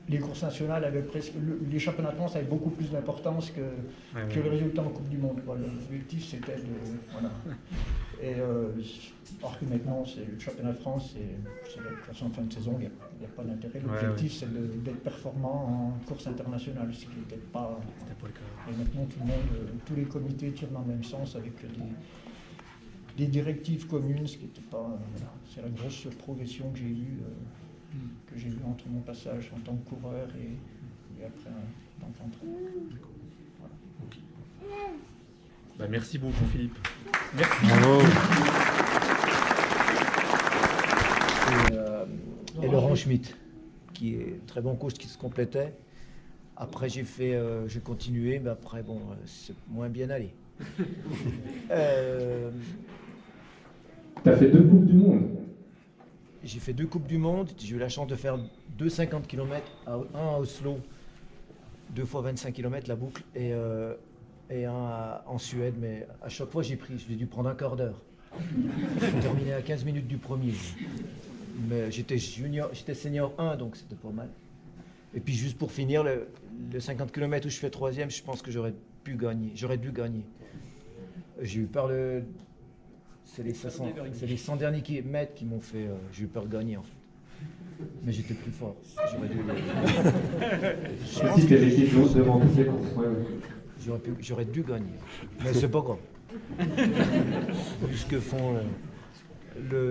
les courses nationales avaient presque, les championnats de France avaient beaucoup plus d'importance que le résultat en Coupe du Monde. Voilà. L'objectif c'était de... Voilà. Et alors que maintenant, le championnat de France, c'est la façon de fin de saison, il n'y a pas d'intérêt. L'objectif c'est d'être performant en course internationale, ce qui n'était pas le cas. Et maintenant, tous les comités tirent dans le même sens avec des directives communes, ce qui n'était pas... voilà. C'est la grosse progression que j'ai vue entre mon passage en tant que coureur et après en tant qu'entraîneur. Voilà. Bah, merci beaucoup Philippe. Merci. Bravo. Et Laurent Schmitt, qui est très bon coach, qui se complétait. Après j'ai continué, mais après bon, c'est moins bien allé. T'as fait 2 Coupes du Monde. J'ai fait 2 Coupes du Monde, j'ai eu la chance de faire 2 50 km, un à Oslo, 2 fois 25 km la boucle, et un en Suède, mais à chaque fois j'ai dû prendre un quart d'heure. J'ai terminé à 15 minutes du premier. Mais j'étais senior 1, donc c'était pas mal. Et puis juste pour finir, le 50 km où je fais 3e, je pense que j'aurais dû gagner. J'ai eu peur c'est les 100 derniers mètres qui m'ont fait... j'ai eu peur de gagner en fait. Mais j'étais plus fort. J'aurais dû... devant toutes les courses. J'aurais dû gagner. Mais c'est pas grave. Vu ce que font...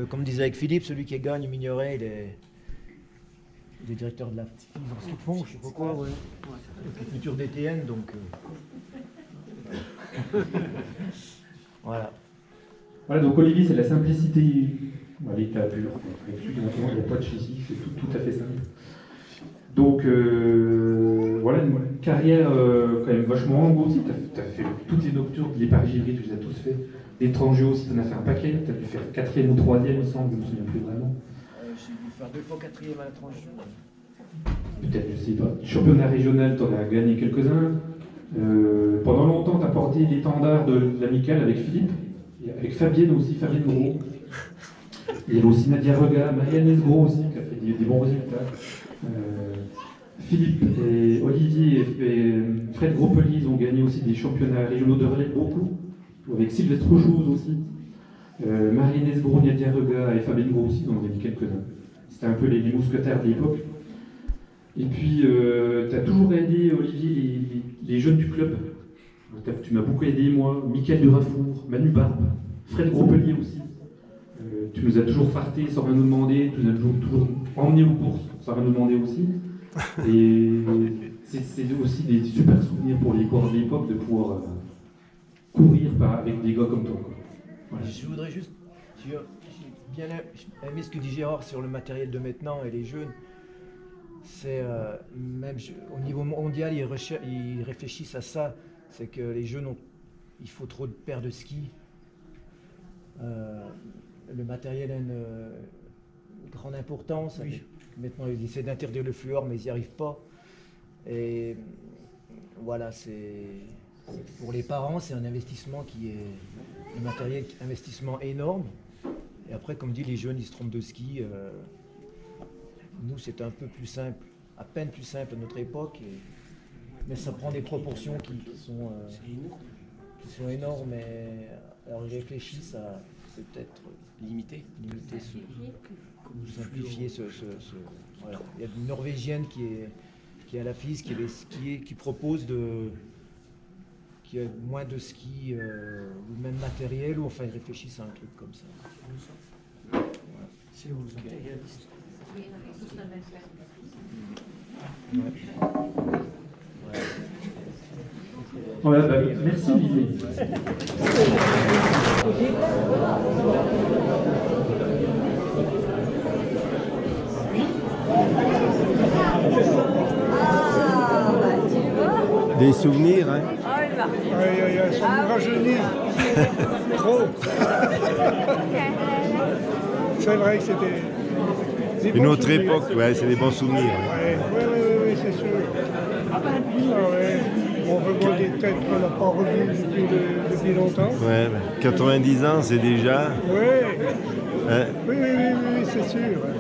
comme disait avec Philippe, celui qui gagne, Mignoret, il est directeur de la ce qu'ils font, je sais pas quoi, ouais. Le futur DTN, donc... Voilà. Voilà, donc Olivier, c'est la simplicité, l'état pur. Il n'y a pas de châssis, c'est tout à fait simple. Donc, voilà, une carrière quand même vachement longue aussi. Tu as fait toutes les nocturnes, les Paris-Givry, tu les as tous fait. L'étranger aussi, tu en as fait un paquet. Tu as dû faire 4e ou 3e, il me semble, je ne me souviens plus vraiment. J'ai dû faire 2 fois 4e à l'étranger. Peut-être, je ne sais pas. Championnat régional, tu en as gagné quelques-uns. Pendant longtemps, tu as porté l'étendard de l'amicale avec Philippe. Avec Fabienne aussi, Fabienne Gros. Il y avait aussi Nadia Rega, Marianne Gros aussi, qui a fait des bons résultats. Philippe et Olivier et Fred Gropelier, ils ont gagné aussi des championnats régionaux de relais, beaucoup. Avec Sylvestre Jouze aussi. Marie-Inès Bourgna-Diarrega et Fabienne Grossi, dont on a mis quelques-uns. C'était un peu les mousquetaires de l'époque. Et puis, tu as toujours aidé, Olivier, les jeunes du club. Tu m'as beaucoup aidé, moi, Mickaël de Rafour, Manu Barbe, Fred Gropelier aussi. Tu nous as toujours farté sans rien nous demander, tu nous as toujours emmené aux courses sans rien nous demander aussi. Et c'est aussi des super souvenirs pour les coureurs de l'époque de pouvoir courir avec des gars comme toi. Voilà. Je voudrais juste, j'ai bien aimé ce que dit Gérard sur le matériel de maintenant et les jeunes. C'est même au niveau mondial, ils réfléchissent à ça. C'est que les jeunes il faut trop de paires de skis. Le matériel a une grande importance. Oui. Maintenant, ils essaient d'interdire le fluor, mais ils n'y arrivent pas. Et voilà, pour les parents, c'est un investissement le matériel, investissement énorme. Et après, comme dit, les jeunes, ils se trompent de ski. Nous, c'est un peu plus simple, à peine plus simple à notre époque. Mais ça prend des proportions qui sont énormes. Alors, ils réfléchissent à peut-être limiter simplifier voilà. Il y a une Norvégienne qui est à la FIS, qui propose qui a moins de ski, le même matériel, ou enfin ils réfléchissent à un truc comme ça. Voilà. C'est où vous matérialistes. Voilà, merci Olivier. Des souvenirs, hein? Ça me rajeunit. Trop. C'est vrai que c'était... Une autre époque, ouais, c'est des bons souvenirs. Oui, c'est sûr. Ah ouais. On revoit des têtes qu'on n'a pas revues depuis longtemps. Ouais, 90 ans, c'est déjà... Ouais. Hein? Oui, c'est sûr. Ouais.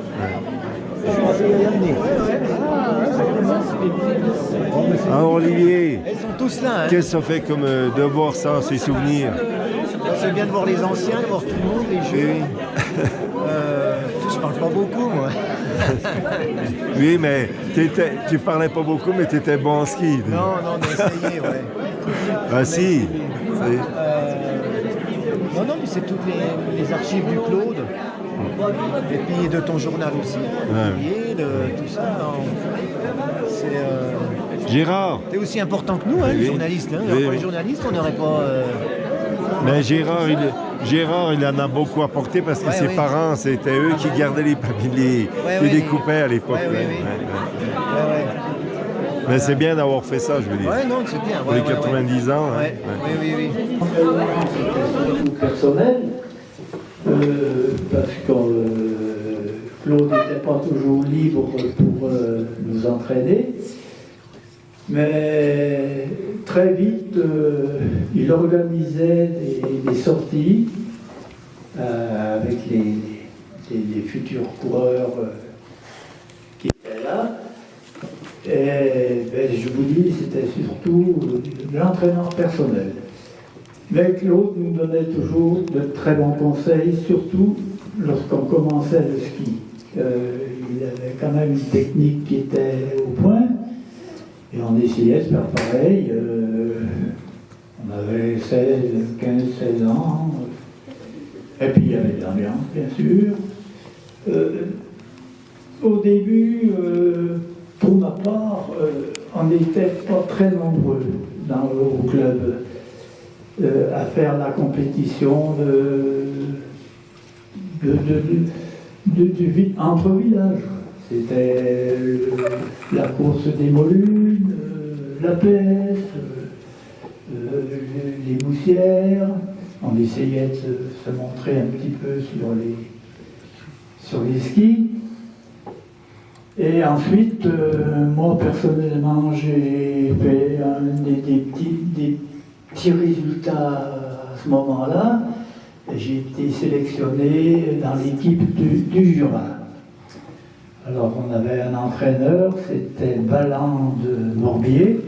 Ah, Olivier, ils sont tous là. Hein. Qu'est-ce que ça fait comme de voir ça, ces souvenirs? C'est bien de voir les anciens, de voir tout le monde, les jeunes. Je parle pas beaucoup, moi. Oui, mais tu parlais pas beaucoup, mais tu étais bon en ski. Non, on a essayé, ouais. Ah si. Non, mais c'est toutes les archives du Claude. Et puis de ton journal aussi. Ouais. Et de tout ça. Gérard. C'est aussi important que nous, hein, les journalistes. Hein. Pour les journalistes, on n'aurait pas... Mais Gérard, il en a beaucoup apporté parce que ses parents, c'était eux qui gardaient les papiers, les découpaient à l'époque. Mais c'est bien d'avoir fait ça, je veux dire. Ouais, non, c'est bien. Pour les 90 ans. Ouais. Oui. C'était surtout personnel, parce que Claude n'était pas toujours libre pour nous entraîner. Mais très vite, il organisait des sorties avec les futurs coureurs qui étaient là. Et je vous dis, c'était surtout l'entraînement personnel. Mais Claude nous donnait toujours de très bons conseils, surtout lorsqu'on commençait le ski. Il avait quand même une technique qui était au point. Et on essayait de faire pareil. On avait 15, 16 ans. Et puis il y avait de l'ambiance, bien sûr. Au début, pour ma part, on n'était pas très nombreux au club à faire la compétition entre villages. C'était la course des Molunes, la peste, les Boussières. On essayait de se montrer un petit peu sur les skis. Et ensuite, moi personnellement, j'ai fait des petits résultats à ce moment-là. J'ai été sélectionné dans l'équipe du Jura. Alors on avait un entraîneur, c'était Balland de Morbier.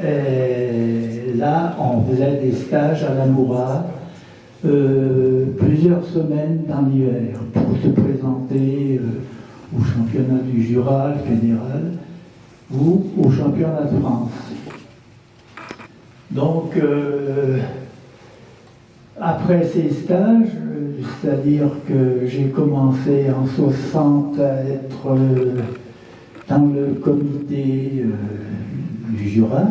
Et là, on faisait des stages à la Moura plusieurs semaines dans l'hiver pour se présenter au championnat du Jura fédéral ou au championnat de France. Donc, après ces stages, c'est-à-dire que j'ai commencé en 60 à être dans le comité du Jura,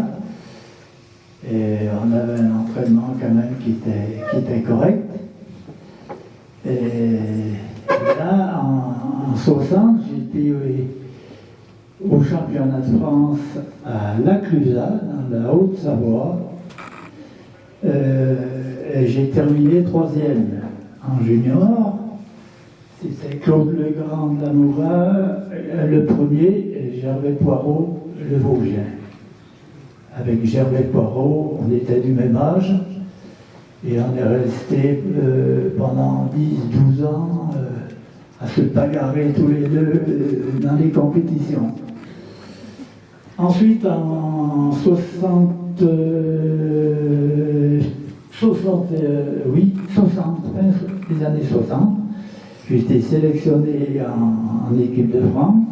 et on avait un entraînement quand même qui était correct. Et là, en 60, j'étais au championnat de France à La Clusaz, dans la Haute-Savoie. Et j'ai terminé 3e en junior. C'était Claude Legrand de la Moura, le premier, et Gervais Poirot, le Vosgien. Avec Gervais Poirot, on était du même âge, et on est resté pendant 10-12 ans à se bagarrer tous les deux dans les compétitions. Ensuite, en 60, les années 60, j'ai été sélectionné en équipe de France,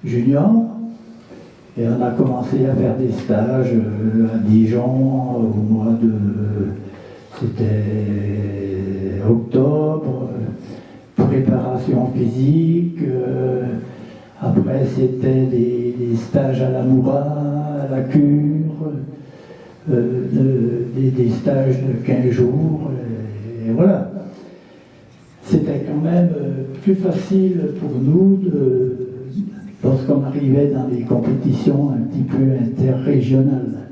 junior, et on a commencé à faire des stages à Dijon au mois de... c'était octobre, préparation physique, après c'était des stages à la Moura, à la Cure, des stages de 15 jours, et voilà. C'était quand même plus facile pour nous lorsqu'on arrivait dans des compétitions un petit peu interrégionales.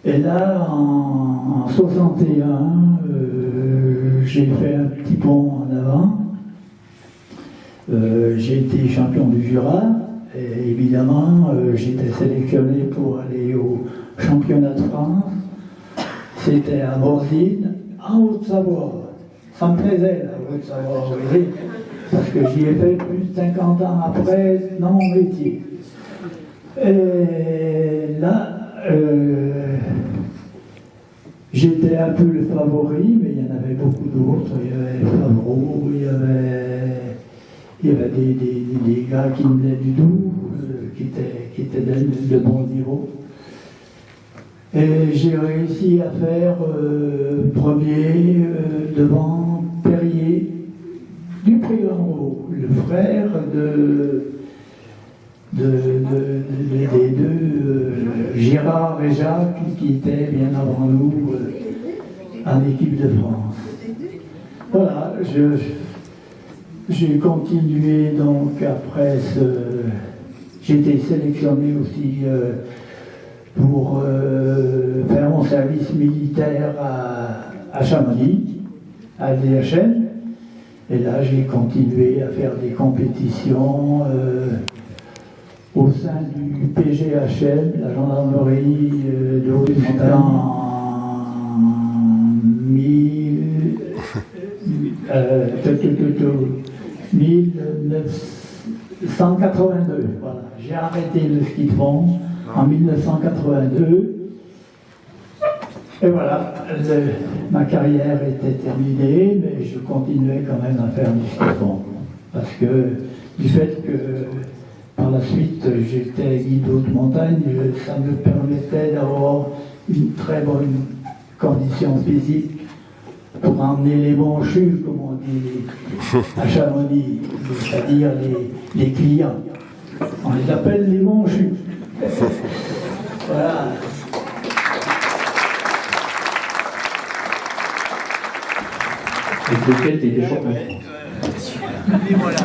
Et là, en 61, j'ai fait un petit bond en avant. J'ai été champion du Jura, et évidemment, j'étais sélectionné pour aller au championnat de France. C'était à Morzine, en Haute-Savoie. Ça me plaisait, la Haute-Savoie, vous voyez, parce que j'y ai fait plus de 50 ans après dans mon métier. Et là, j'étais un peu le favori, mais il y en avait beaucoup d'autres. Il y avait Favreau, il y avait des gars qui venaient du Doubs, qui étaient de bon niveau. Et j'ai réussi à faire premier devant Perrier du Prix-en-Haut, le frère des deux Gérard et Jacques qui étaient bien avant nous en équipe de France. Voilà, j'ai continué donc après j'ai été sélectionné aussi pour faire mon service militaire à Chamonix, à DHL. Et là, j'ai continué à faire des compétitions au sein du PGHL, la gendarmerie de Haute-Montagne, en 1982. Voilà. J'ai arrêté le ski de fond en 1982. Et voilà, ma carrière était terminée, mais je continuais quand même à faire du ski de fond. Parce que du fait que par la suite j'étais guide haute montagne, ça me permettait d'avoir une très bonne condition physique pour emmener les manchus, comme on dit, à Chamonix, c'est-à-dire les clients. On les appelle les manchus. Voilà. Et lequel t'es déjà champion? Et voilà.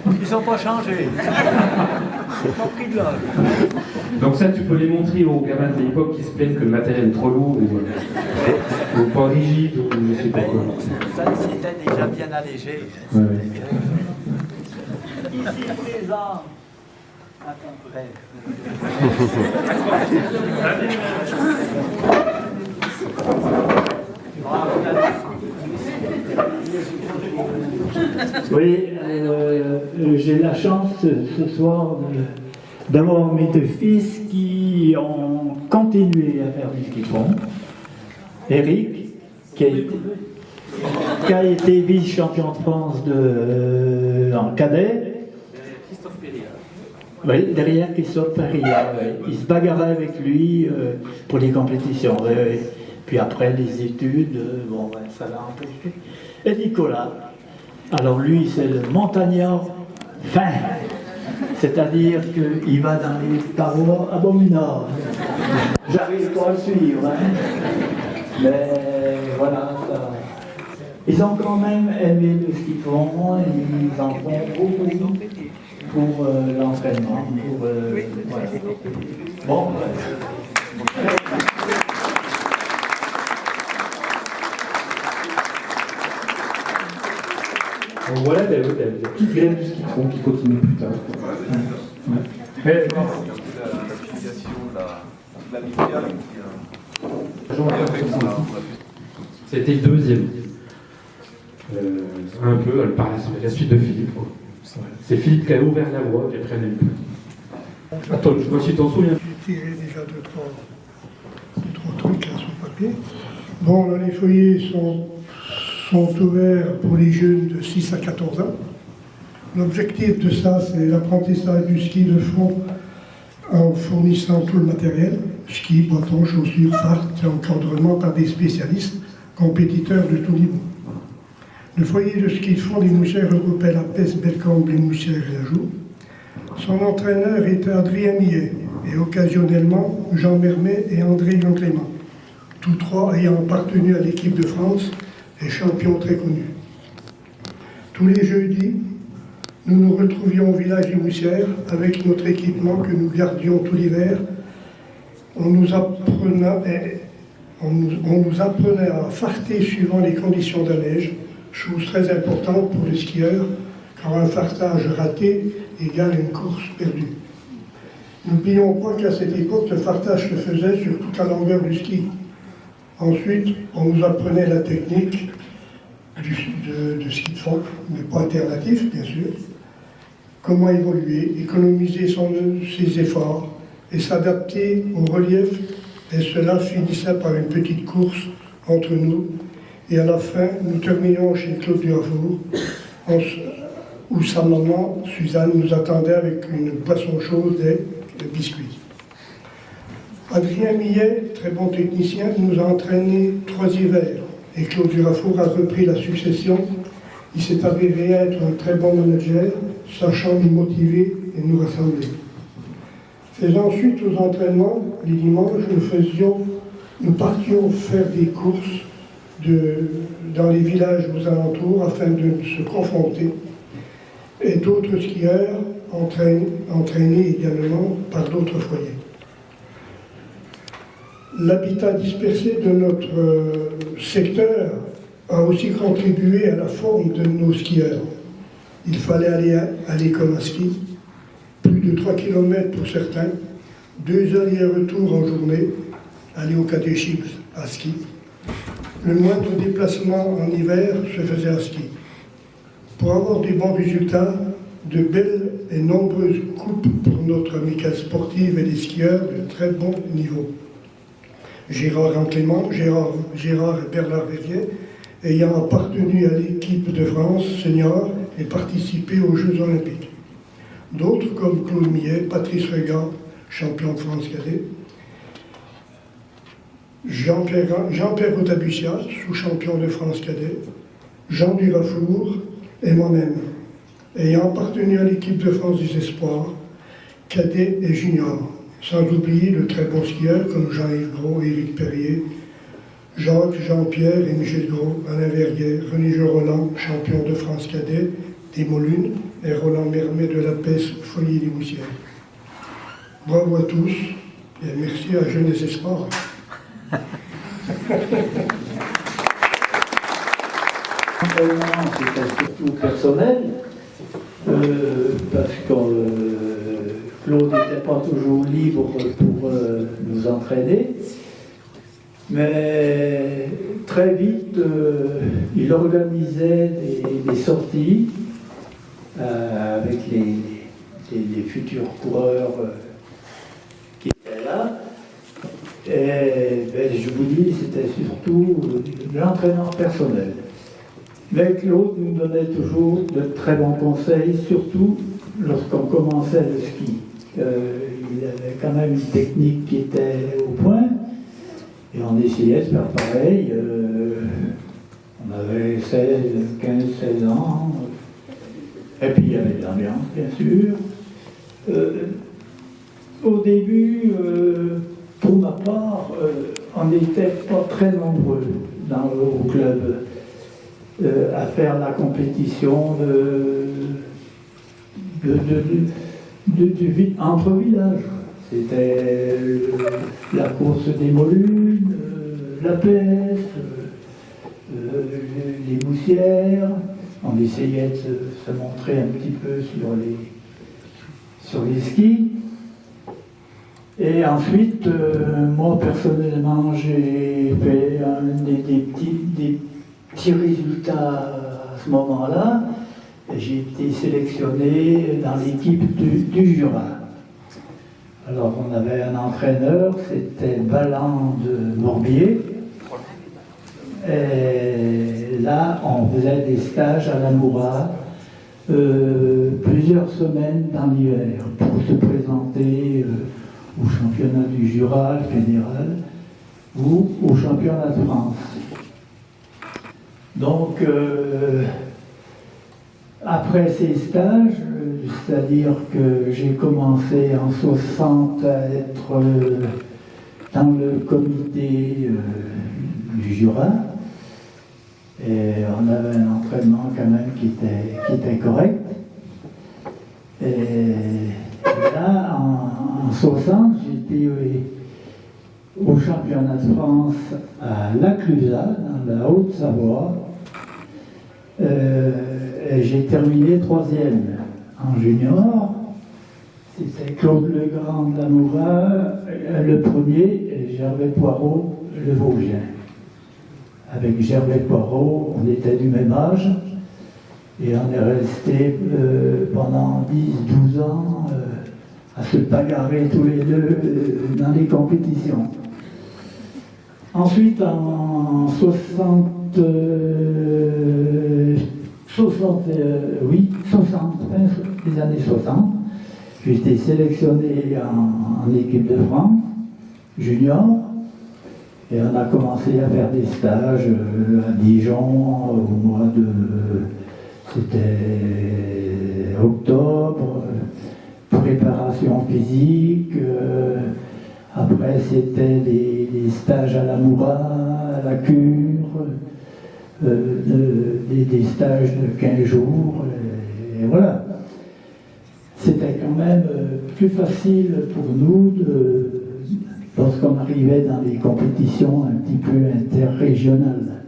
Ils n'ont pas changé. Ils n'ont pas pris de l'âge. Donc ça, tu peux les montrer aux gamins de l'époque qui se plaignent que le matériel est trop lourd ou pas rigide ou je sais pas quoi. Ça, c'était déjà bien allégé. Ouais. Ici, présent. Attends, bref. Oui, j'ai la chance ce soir d'avoir mes deux fils qui ont continué à faire du ski de fond. Eric, qui a été vice-champion de France en cadet. Christophe Péria. Oui, derrière Christophe Péria. Oui. Il se bagarrait avec lui pour les compétitions. Oui, oui. Puis après, les études, bon, ben, ça l'a empêché. Et Nicolas, alors lui, c'est le montagnard fin. C'est-à-dire qu'il va dans les parois abominables. J'arrive pas à le suivre, hein. Mais voilà, ça. Ils ont quand même aimé ce qu'ils font, ils en font beaucoup pour l'entraînement. Voilà. Bon, Donc voilà des petites graines de ski de fond qui continuent plus tard. Mais c'était le deuxième. Un peu par la suite de Philippe. Quoi. C'est Philippe qui a ouvert la voie, qui a pris le. Attends, je vois si t'en souviens. J'ai tiré déjà deux, trois trucs là sur le papier. Bon, là, les foyers sont ouverts pour les jeunes de 6 à 14 ans. L'objectif de ça, c'est l'apprentissage du ski de fond en fournissant tout le matériel, ski, bâtons, chaussures, fart et encadrement par des spécialistes, compétiteurs de tout niveau. Le foyer de ski de fond des Moussières regroupait la Peste, Bellecombe, les Moussières et la Joux. Son entraîneur était Adrien Millet et occasionnellement Jean Mermet et André Clément, tous trois ayant appartenu à l'équipe de France et champions très connus. Tous les jeudis, nous nous retrouvions au village des Moussières avec notre équipement que nous gardions tout l'hiver. On nous apprenait à farter suivant les conditions de la neige, chose très importante pour les skieurs, car un fartage raté égale une course perdue. N'oublions pas qu'à cette époque, le fartage se faisait sur toute la longueur du ski. Ensuite, on nous apprenait la technique de ski de fond, mais pas alternatif, bien sûr. Comment évoluer, économiser ses efforts et s'adapter au relief. Et cela finissait par une petite course entre nous. Et à la fin, nous terminions chez Claude Durafour, où sa maman, Suzanne, nous attendait avec une boisson chaude et des biscuits. Adrien Millet, très bon technicien, nous a entraînés 3 hivers. Et Claude Durafour a repris la succession. Il s'est avéré être un très bon manager, sachant nous motiver et nous rassembler. Faisant suite aux entraînements, les dimanches, nous partions faire des courses dans les villages aux alentours afin de se confronter. Et d'autres skieurs entraînés également par d'autres foyers. L'habitat dispersé de notre secteur a aussi contribué à la forme de nos skieurs. Il fallait aller à l'école à ski, plus de 3 km pour certains, 2 allers-retours en journée, aller au catéchisme à ski. Le moindre déplacement en hiver se faisait à ski. Pour avoir des bons résultats, de belles et nombreuses coupes pour notre amicale sportive et les skieurs de très bon niveau. Gérard Clément, Gérard et Bernard Verrier, ayant appartenu à l'équipe de France senior et participé aux Jeux Olympiques. D'autres comme Claude Millet, Patrice Regard, champion de France cadet, Jean-Pierre Rotabussiat, sous-champion de France cadet, Jean Durafour et moi-même, ayant appartenu à l'équipe de France des Espoirs, cadet et junior, sans oublier de très bons skieurs comme Jean-Yves Gros, Éric Perrier, Jacques, Jean-Pierre et Michel Gros, Alain Verrier, René Roland, champion de France cadet, des Moulines, et Roland Mermet de la Peste, Foyer des Moussières. Bravo à tous et merci à Jeunesse et Sport. C'était surtout personnel, parce que Claude n'était pas toujours libre pour nous entraîner, mais très vite, il organisait des sorties avec les futurs coureurs qui étaient là. Et je vous dis, c'était surtout l'entraînement personnel. Mais Claude nous donnait toujours de très bons conseils, surtout lorsqu'on commençait le ski. Il avait quand même une technique qui était au point, et on essayait de faire pareil. On avait 15, 16 ans, et puis il y avait de l'ambiance, bien sûr. Au début, pour ma part, on n'était pas très nombreux au club à faire la compétition entre villages. C'était la course des Molunes, la pêche, les Boussières. On essayait de se montrer un petit peu sur les skis. Et ensuite, moi personnellement, j'ai fait des petits résultats à ce moment-là. J'ai été sélectionné dans l'équipe du Jura. Alors on avait un entraîneur, c'était Balland de Morbier. Et là, on faisait des stages à l'Amoura, plusieurs semaines dans l'hiver, pour se présenter au championnat du Jura fédéral ou au championnat de France. Donc, après ces stages, c'est-à-dire que j'ai commencé en 60 à être dans le comité du Jura, et on avait un entraînement quand même qui était correct. Et là, en 60, j'étais au championnat de France à La Clusaz, dans la Haute-Savoie. Et j'ai terminé 3e en junior. C'était Claude Legrand de l'Amoura, le premier, et Gervais Poirot, le Vosgien. Avec Gervais Poirot, on était du même âge, et on est resté pendant 10-12 ans à se bagarrer tous les deux dans les compétitions. Ensuite, en 60, les années 60, j'ai été sélectionné en équipe de France, junior, et on a commencé à faire des stages à Dijon au mois de... c'était octobre, préparation physique, après c'était des stages à l'Amoura, à la Cure, des stages de 15 jours, et voilà. C'était quand même plus facile pour nous lorsqu'on arrivait dans des compétitions un petit peu interrégionales.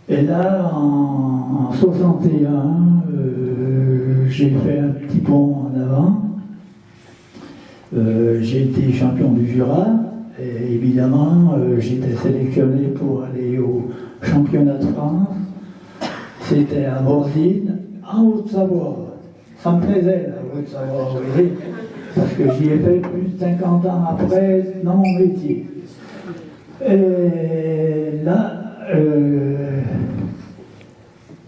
Et là, en 61, j'ai fait un petit bond en avant. J'ai été champion du Jura, et évidemment, j'étais sélectionné pour aller au championnat de France. C'était à Morzine, en Haute-Savoie. Ça me plaisait, la Haute-Savoie, vous voyez, parce que j'y ai fait plus de 50 ans après dans mon métier. Et là,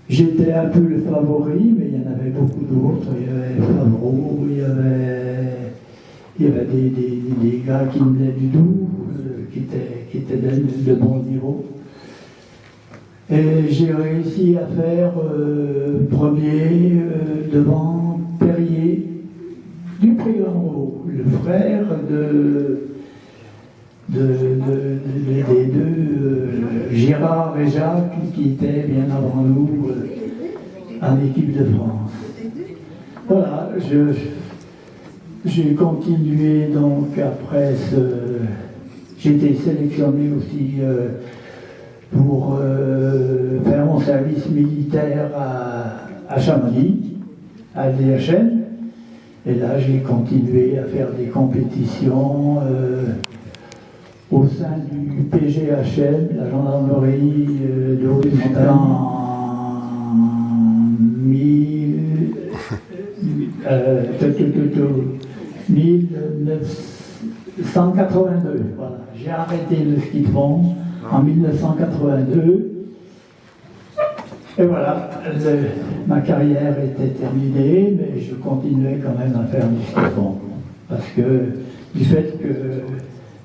j'étais un peu le favori, mais il y en avait beaucoup d'autres. Il y avait Favreau, il y avait des gars qui venaient du Doubs, qui étaient de bon niveau. Et j'ai réussi à faire premier devant Perrier du Pré-Grand-Haut, le frère des deux Gérard et Jacques, qui étaient bien avant nous en équipe de France. Voilà, j'ai continué donc après j'ai été sélectionné aussi pour faire mon service militaire à Chamonix, à l'DHN. Et là, j'ai continué à faire des compétitions au sein du PGHM, la gendarmerie de Haute-Montagne, en 1960. 1982, voilà. J'ai arrêté le ski de fond en 1982. Et voilà, ma carrière était terminée, mais je continuais quand même à faire du ski de fond. Parce que du fait que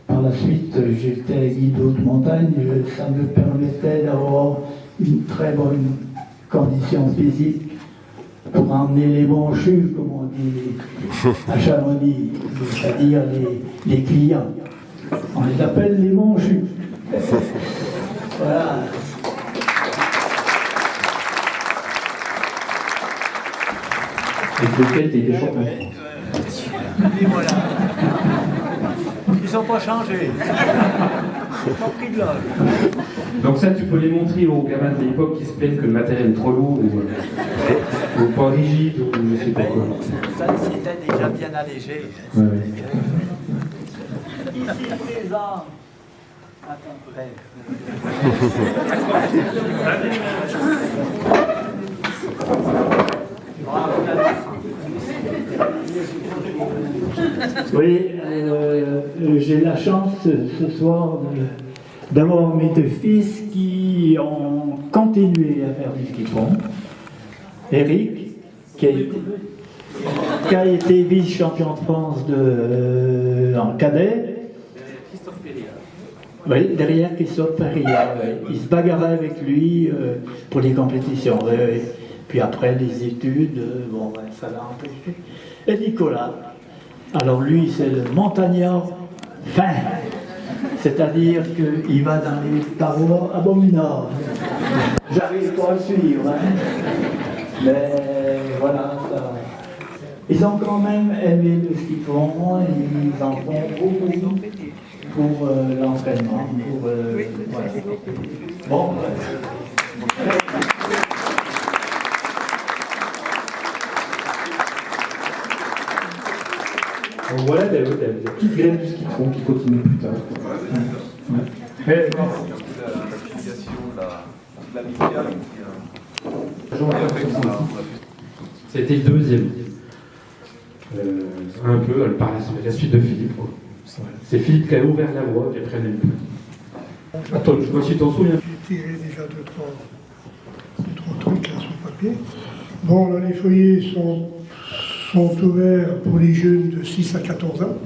par la suite j'étais guide de montagne, ça me permettait d'avoir une très bonne condition physique pour emmener les manchus, comme on dit à Chamonix, c'est-à-dire les clients. On les appelle les manchus. Voilà. Avec lequel tu étais champion. Et voilà. Ils n'ont pas changé. Ils n'ont pas pris de l'âge. Donc ça, tu peux les montrer aux gamins de l'époque qui se plaignent que le matériel est trop lourd ou pas rigide ou je sais pas quoi. Ça, c'était déjà bien allégé. Ouais. Ici, les armes. Attends, bref. Oui, j'ai la chance ce soir d'avoir mes deux fils qui ont continué à faire du ski de fond. Eric, qui a été vice-champion de France en cadet. Christophe Péria. Oui, derrière Christophe Péria. Il se bagarrait avec lui pour les compétitions. Puis après les études, bon, ça l'a empêché. Et Nicolas, alors lui, c'est le montagnard fin. C'est-à-dire qu'il va dans les parois abominables. J'arrive pas à le suivre, hein. Mais voilà, ça. Ils ont quand même aimé le ski de fond, ils en font beaucoup pour l'entraînement. Voilà. Bon. Donc voilà des petites graines du ski de fond qui continuent plus tard. Ouais. C'était le deuxième. Un peu par la suite de Philippe. C'est Philippe qui a ouvert la voie et après elle est... Attends, je vois si tu t'en souviens. J'ai tiré déjà deux, trois trucs là sur le papier. Bon, là, les foyers sont ouverts pour les jeunes de 6 à 14 ans.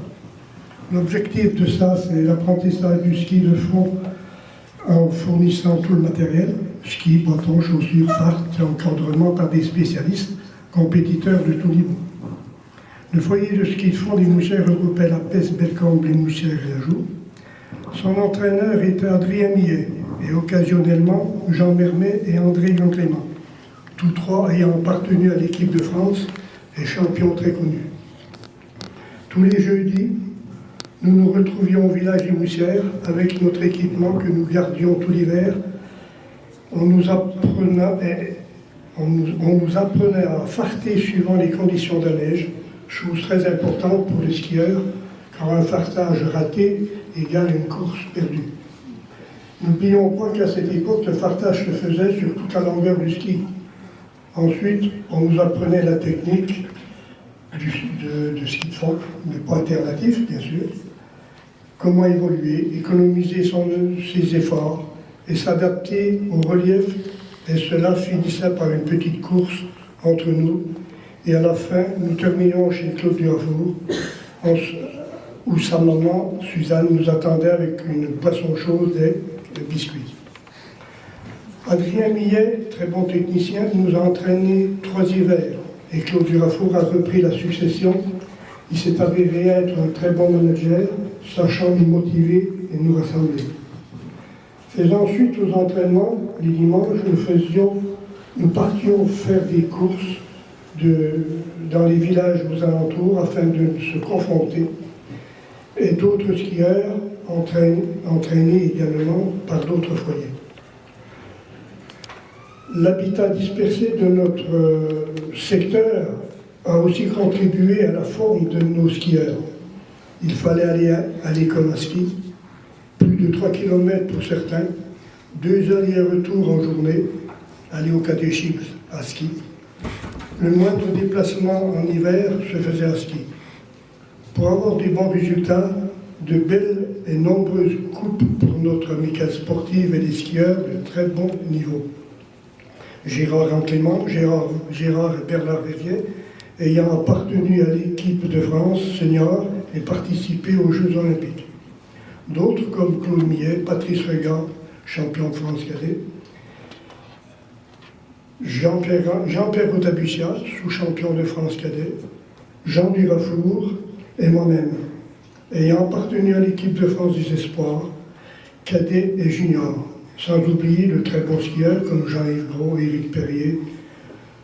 L'objectif de ça, c'est l'apprentissage du ski de fond en fournissant tout le matériel, ski, bâtons, chaussures, fart et encadrement par des spécialistes, compétiteurs de tout niveau. Le foyer de ski de fond des Moussières regroupait la Peste, Bellecombe, les Moussières et la Joux. Son entraîneur était Adrien Millet et occasionnellement Jean Mermet et André Ganclément, tous trois ayant appartenu à l'équipe de France et champions très connus. Tous les jeudis, nous nous retrouvions au village des Moussières avec notre équipement que nous gardions tout l'hiver. On nous apprenait à farter suivant les conditions de la neige, chose très importante pour les skieurs, car un fartage raté égale une course perdue. N'oublions pas qu'à cette époque, le fartage se faisait sur toute la longueur du ski. Ensuite, on nous apprenait la technique de ski de fond, mais pas alternatif, bien sûr. Comment évoluer, économiser ses efforts et s'adapter au relief. Et cela finissait par une petite course entre nous. Et à la fin, nous terminions chez Claude Durafour, où sa maman, Suzanne, nous attendait avec une boisson chaude et des biscuits. Adrien Millet, très bon technicien, nous a entraînés 3 hivers. Et Claude Durafour a repris la succession. Il s'est avéré être un très bon manager, sachant nous motiver et nous rassembler. Faisant suite aux entraînements, les dimanches, nous partions faire des courses dans les villages aux alentours afin de se confronter. Et d'autres skieurs entraînés également par d'autres foyers. L'habitat dispersé de notre secteur a aussi contribué à la forme de nos skieurs. Il fallait aller à l'école à ski, plus de 3 km pour certains, 2 allers-retours en journée, aller au catéchisme à ski. Le moindre déplacement en hiver se faisait à ski. Pour avoir des bons résultats, de belles et nombreuses coupes pour notre amicale sportive et des skieurs de très bon niveau. Gérard Anclément, Gérard et Bernard Verrier, ayant appartenu à l'équipe de France senior et participé aux Jeux Olympiques. D'autres comme Claude Millet, Patrice Regard, champion de France cadet, Jean-Pierre Rotabussias, sous-champion de France cadet, Jean Durafour et moi-même, ayant appartenu à l'équipe de France des Espoirs, cadet et junior, sans oublier de très bons skieurs comme Jean-Yves Gros, Éric Perrier,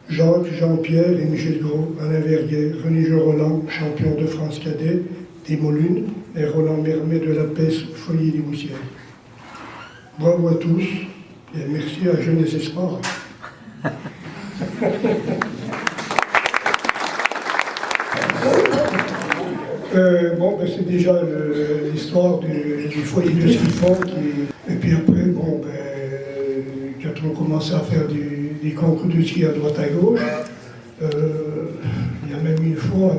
Jacques, Jean-Pierre et Michel Gros, Alain Verrier, René Roland, champion de France cadet, des Moulunes, et Roland Mermet de la PES Foyer des Moussières. Bravo à tous et merci à Jeunesse Espoir. Bon, ben, c'est déjà l'histoire du foyer de ski-fond. Et puis après, bon, ben, quand on commençait à faire des concours de ski à droite à gauche, il y a même une fois, on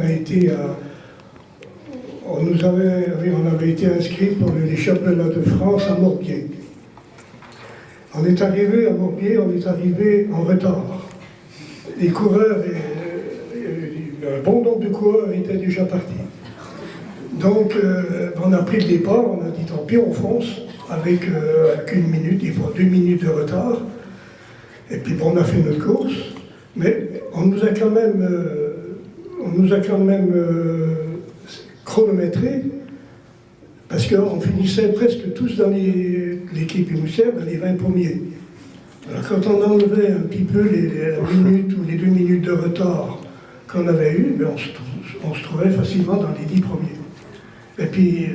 avait été inscrit pour les championnats de France à Morbier. On est arrivé à Morbier, on est arrivé en retard. Les coureurs, un bon nombre de coureurs étaient déjà partis. Donc, on a pris le départ, on a dit tant pis, on fonce avec une minute, il faut 2 minutes de retard. Et puis, bon, on a fait notre course, mais on nous a quand même chronométré, parce qu'on finissait presque tous dans l'équipe émoussière, dans les 20 premiers. Alors, quand on enlevait un petit peu la minute ou les 2 minutes de retard qu'on avait eu, ben on se trouvait facilement dans les 10 premiers. Et puis,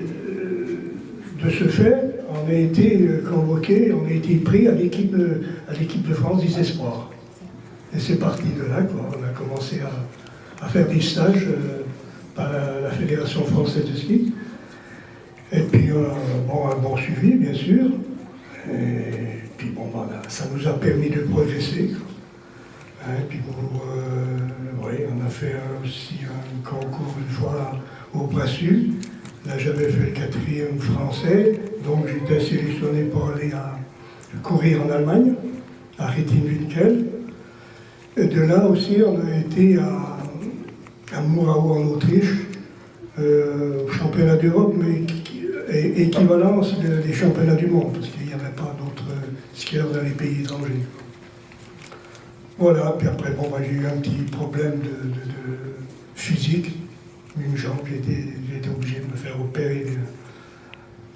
de ce fait, on a été convoqué, on a été pris à l'équipe de France des Espoirs. Et c'est parti de là, quoi. On a commencé à faire des stages par la Fédération française de ski. Et puis, bon, un bon suivi, bien sûr. Et puis, bon, voilà, ça nous a permis de progresser. Et puis, bon, oui, on a fait aussi un concours une fois au Bras-Sud. Là, j'avais fait le 4e français, donc j'étais sélectionné pour aller courir en Allemagne, à Rétine-Winkel. Et de là aussi, on a été à Murau en Autriche, au championnat d'Europe, mais équivalence des championnats du monde, parce qu'il n'y avait pas d'autres skieurs dans les pays étrangers. Voilà, puis après, bon, j'ai eu un petit problème de physique, une jambe, j'ai été obligé de me faire opérer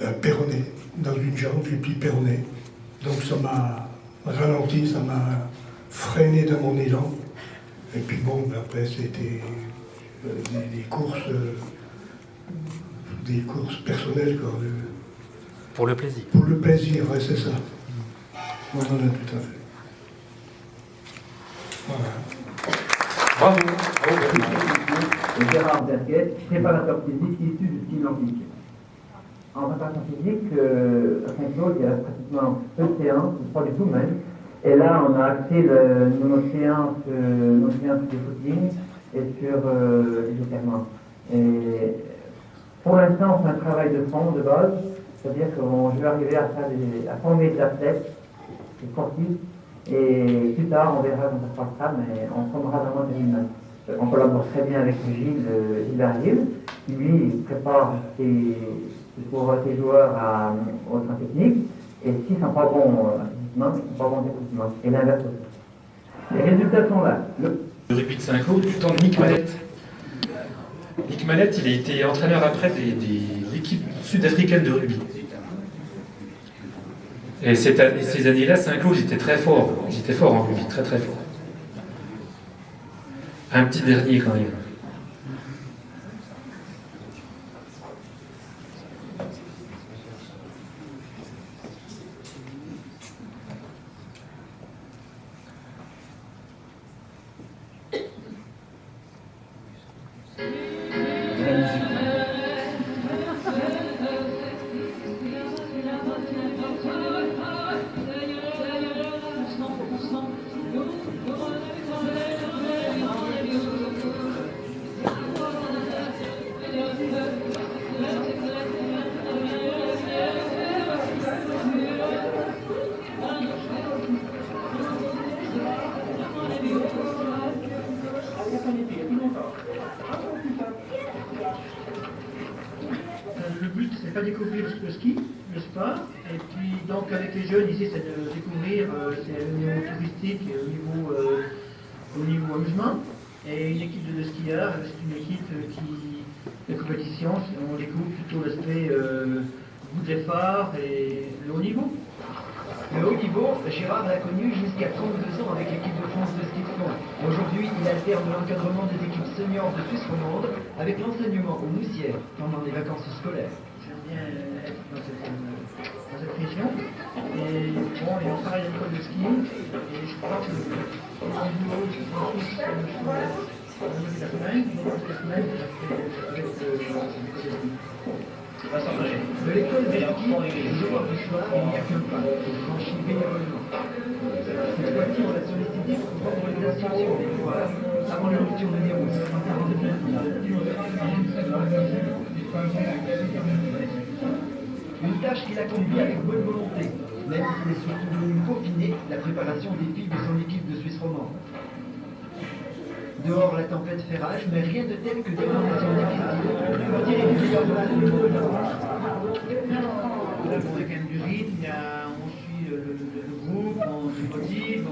un péroné dans une jambe, et puis péroné. Donc ça m'a ralenti, ça m'a freiné dans mon élan. Et puis bon, après c'était des courses personnelles, quoi. Pour le plaisir. Pour le plaisir, ouais, c'est ça. Voilà, tout à fait. Voilà. Bravo. Gérard Berguet, préparateur physique issu du ski nordique. En préparation physique, à Saint-Claude, il y a pratiquement peu de séances, pas du tout même. Et là, on a axé nos séances de footing et sur les étirements. Et pour l'instant, on fait un travail de fond, de base, c'est-à-dire que je vais arriver à former des athlètes, des sportifs, et plus tard, on verra comment ça se passera, mais on formera vraiment des gymnastes. On collabore très bien avec Gilles Baril, qui lui prépare ses joueurs au train technique, et s'ils ne sont pas bons physiquement, ils ne sont pas bons techniquement. Et l'inverse aussi. Les résultats sont là. Le rugby de Saint-Claude, du temps de Nick Mallette. Nick Mallette, il a été entraîneur après des équipes sud-africaines de rugby. Et ces années-là, Saint-Claude, j'étais très fort. J'étais fort en rugby, très très fort. Un petit dernier quand même. c'est pas découvrir le ski, le sport, et puis donc avec les jeunes ici c'est de découvrir, c'est au niveau touristique et au niveau amusement, et une équipe de skieurs, c'est une équipe de compétition, on découvre plutôt l'aspect goût d'effort et le haut niveau. Le haut niveau, Gérard l'a connu jusqu'à 32 ans avec l'équipe de France de ski de fond. Aujourd'hui, il alterne l'encadrement des équipes seniors de Suisse romande avec l'enseignement aux moussières pendant les vacances scolaires. J'aime bien être dans cette région. Et bon, et on travaille à l'école de ski. Et je crois que le boulot, c'est la semaine, de l'école de ski, le jour du soir, il n'y a qu'un pas, il franchit bénévolement. Cette fois-ci, on l'a sollicité pour prendre les instructions des coureurs avant la rupture de déroute. Une tâche qu'il accomplit avec bonne volonté, même s'il est surtout venu peaufiner la préparation des filles de son équipe de Suisse romande. Dehors, la tempête fait rage, mais rien de tel que des conditions difficiles pour tirer du meilleur de la route. Là, on a quand même du rythme, on suit le groupe, on se motive,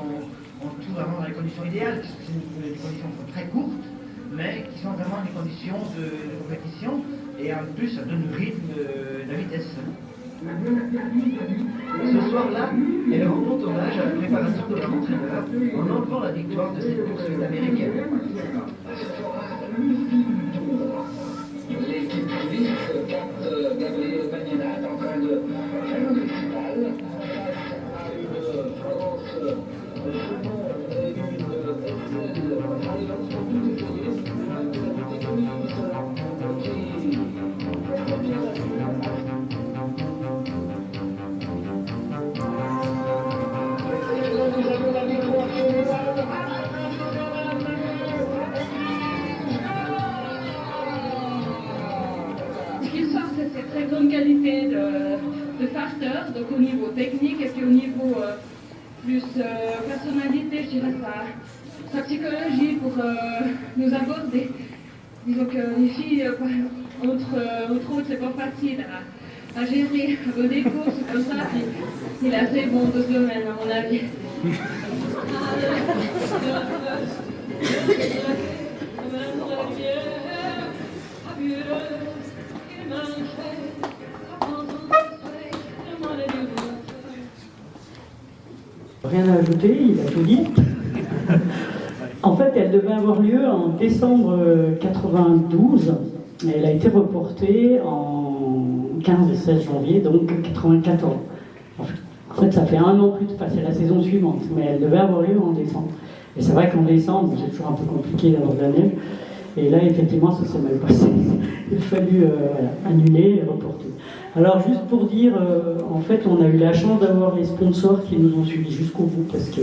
on tourne vraiment dans les conditions idéales, qui sont des conditions très courtes, mais qui sont vraiment des conditions de compétition, et en plus, ça donne le rythme, la vitesse. Ce soir-là, elle rend hommage à la préparation de leur entraîneur en enlevant la victoire de cette course américaine. L'équipe suisse porte Gabriel Bagnalat en train de faire un récital de France. Ce qui sort, c'est cette très grande qualité de farceur, donc au niveau technique et puis au niveau plus personnalité, je dirais sa psychologie pour nous aborder. Disons que les filles, entre autres, c'est pas facile à gérer des courses comme ça, puis il est assez bon dans ce domaine, à mon avis. Rien à ajouter, il a tout dit. En fait, elle devait avoir lieu en décembre 92, mais elle a été reportée en 15 et 16 janvier, donc 94. En fait, ça fait un an plus tard, c'est la saison suivante, mais elle devait avoir lieu en décembre. Et c'est vrai qu'en décembre, c'est toujours un peu compliqué d'avoir de la neige. Et là, effectivement, ça s'est mal passé. Il a fallu annuler et reporter. Alors, juste pour dire, en fait, on a eu la chance d'avoir les sponsors qui nous ont suivis jusqu'au bout, parce que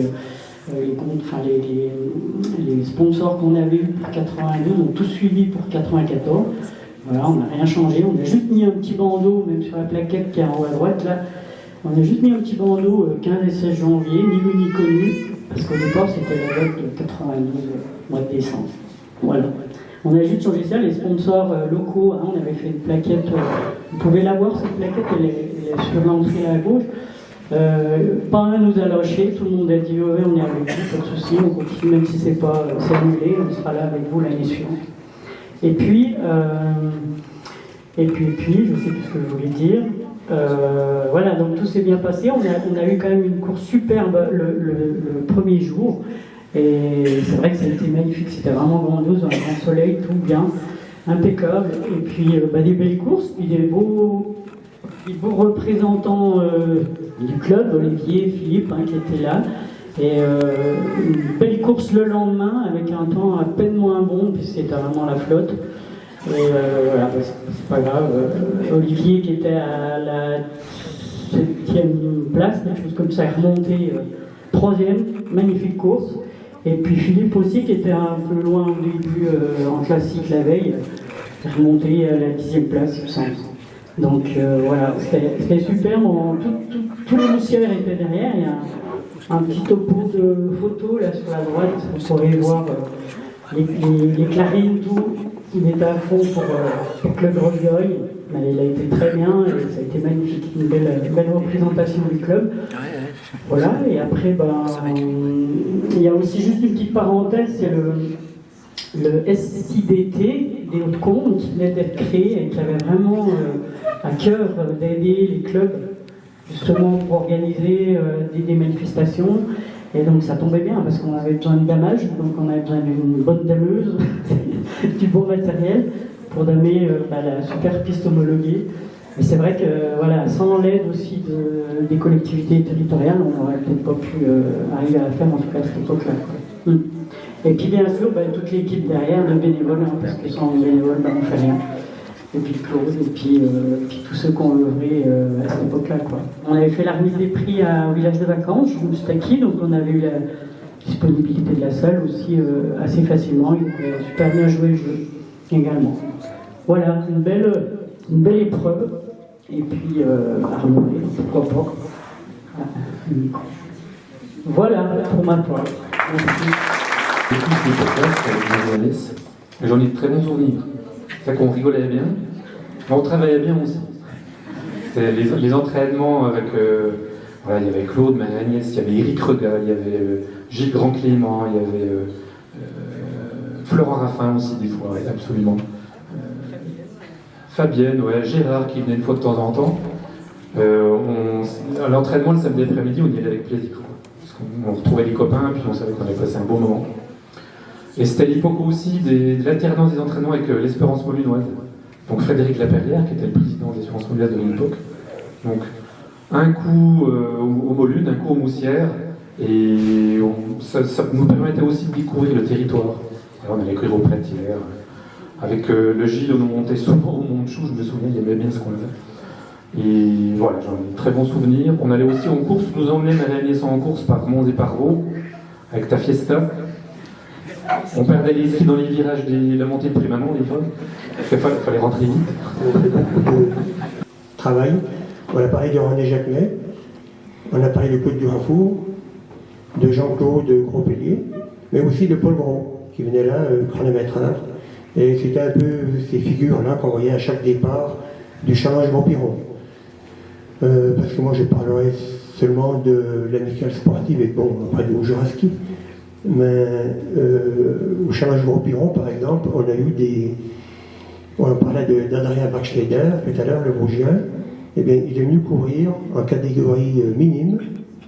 les sponsors qu'on avait eu pour 92 ont tous suivi pour 94. Voilà, on n'a rien changé. On a juste mis un petit bandeau, même sur la plaquette qui est en haut à droite, là. On a juste mis un petit bandeau 15 et 16 janvier, ni lu ni connu, parce qu'au départ, c'était la date de 92, mois de décembre. Voilà. On a juste changé ça, les sponsors locaux, hein, on avait fait une plaquette, vous pouvez la voir, cette plaquette, elle est sur l'entrée à gauche. Pas un nous a lâché, tout le monde a dit ouais, on est avec vous, pas de souci, on continue, même si c'est annulé, on sera là avec vous l'année suivante. Et puis, je sais plus ce que je voulais dire. Voilà, donc tout s'est bien passé. On a eu quand même une course superbe le premier jour. Et c'est vrai que ça a été magnifique, c'était vraiment grandiose, un grand soleil, tout bien, impeccable. Et puis des belles courses, puis des beaux représentants du club, Olivier, Philippe, hein, qui étaient là. Et une belle course le lendemain avec un temps à peine moins bon, puisque c'était vraiment la flotte. Et voilà, c'est pas grave. Olivier qui était à la 7e place, quelque chose comme ça, est remonté 3e, magnifique course. Et puis Philippe aussi qui était un peu loin au début en classique la veille, est remonté à la 10e place, il me semble. Donc voilà, c'était super. Tous les moussières étaient derrière. Il y a un petit topo de photos là sur la droite, vous pourrez voir les clarines, tout. Il était à fond pour Club Rogueil, mais il a été très bien et ça a été magnifique, une belle représentation du club. Voilà, et après, il y a aussi juste une petite parenthèse, c'est le SIDT des Hauts-de-Cône qui venait d'être créé et qui avait vraiment à cœur d'aider les clubs justement pour organiser des manifestations. Et donc ça tombait bien parce qu'on avait besoin de damage, donc on avait besoin d'une bonne dameuse, du bon matériel pour damer la super piste homologuée. Mais c'est vrai que voilà, sans l'aide aussi des collectivités territoriales, on n'aurait peut-être pas pu arriver à la faire, en tout cas à cette époque-là. Et puis bien sûr, toute l'équipe derrière, de bénévoles, hein, parce que sans les bénévoles, on ne fait rien. Et puis Claude, et puis tous ceux qui ont œuvré à cette époque-là. On avait fait la remise des prix au village de vacances, je me suis acquis, donc on avait eu la disponibilité de la salle aussi assez facilement. Il avait super bien joué le jeu également. Voilà, une belle épreuve. Et puis Arnaud, pourquoi pas. Voilà pour ma part. Merci. J'en ai de très bons souvenirs. C'est vrai qu'on rigolait bien, mais on travaillait bien aussi. Les entraînements avec... il y avait Claude, ma Agnès, il y avait Eric Regal, il y avait Gilles Grand-Clément, il y avait Florent Raffin aussi des fois, absolument. Fabienne, Gérard qui venait une fois de temps en temps. À l'entraînement le samedi après-midi, on y allait avec plaisir. Parce qu'on retrouvait les copains, puis on savait qu'on avait passé un bon moment. Et c'était l'époque aussi de l'alternance des entraînements avec l'Espérance Molunoise. Donc Frédéric Laperrière, qui était le président de l'Espérance Molunoise de l'époque. Donc un coup au Molune, un coup aux Moussières, et ça nous permettait aussi de découvrir le territoire. Alors, on allait courir aux Platières. Avec le Gilles, on montait souvent au Mont-de-Chou, je me souviens, il aimait bien ce qu'on faisait. Et voilà, j'en ai de très bons souvenirs. On allait aussi en course, nous emmenait Madame Agnès en course par Mons et par Vaux, avec ta Fiesta. On perdait les skis dans les virages de la montée de Primanon, des fois. Il fallait rentrer vite. Travail. On a parlé de René Jacquemet, on a parlé de Claude Durafour, de Jean-Claude Gros-Pellier, mais aussi de Paul Gros, qui venait là, chronométreur. Et c'était un peu ces figures-là qu'on voyait à chaque départ du challenge Gros-Piron. Parce que moi, je parlerai seulement de l'amicale sportive et bon, après de Juraski. Mais au challenge Gros-Piron, par exemple, on a eu on parlait d'Adrien Bachschneider tout à l'heure, le Vosgien. Eh bien, il est venu courir en catégorie minime.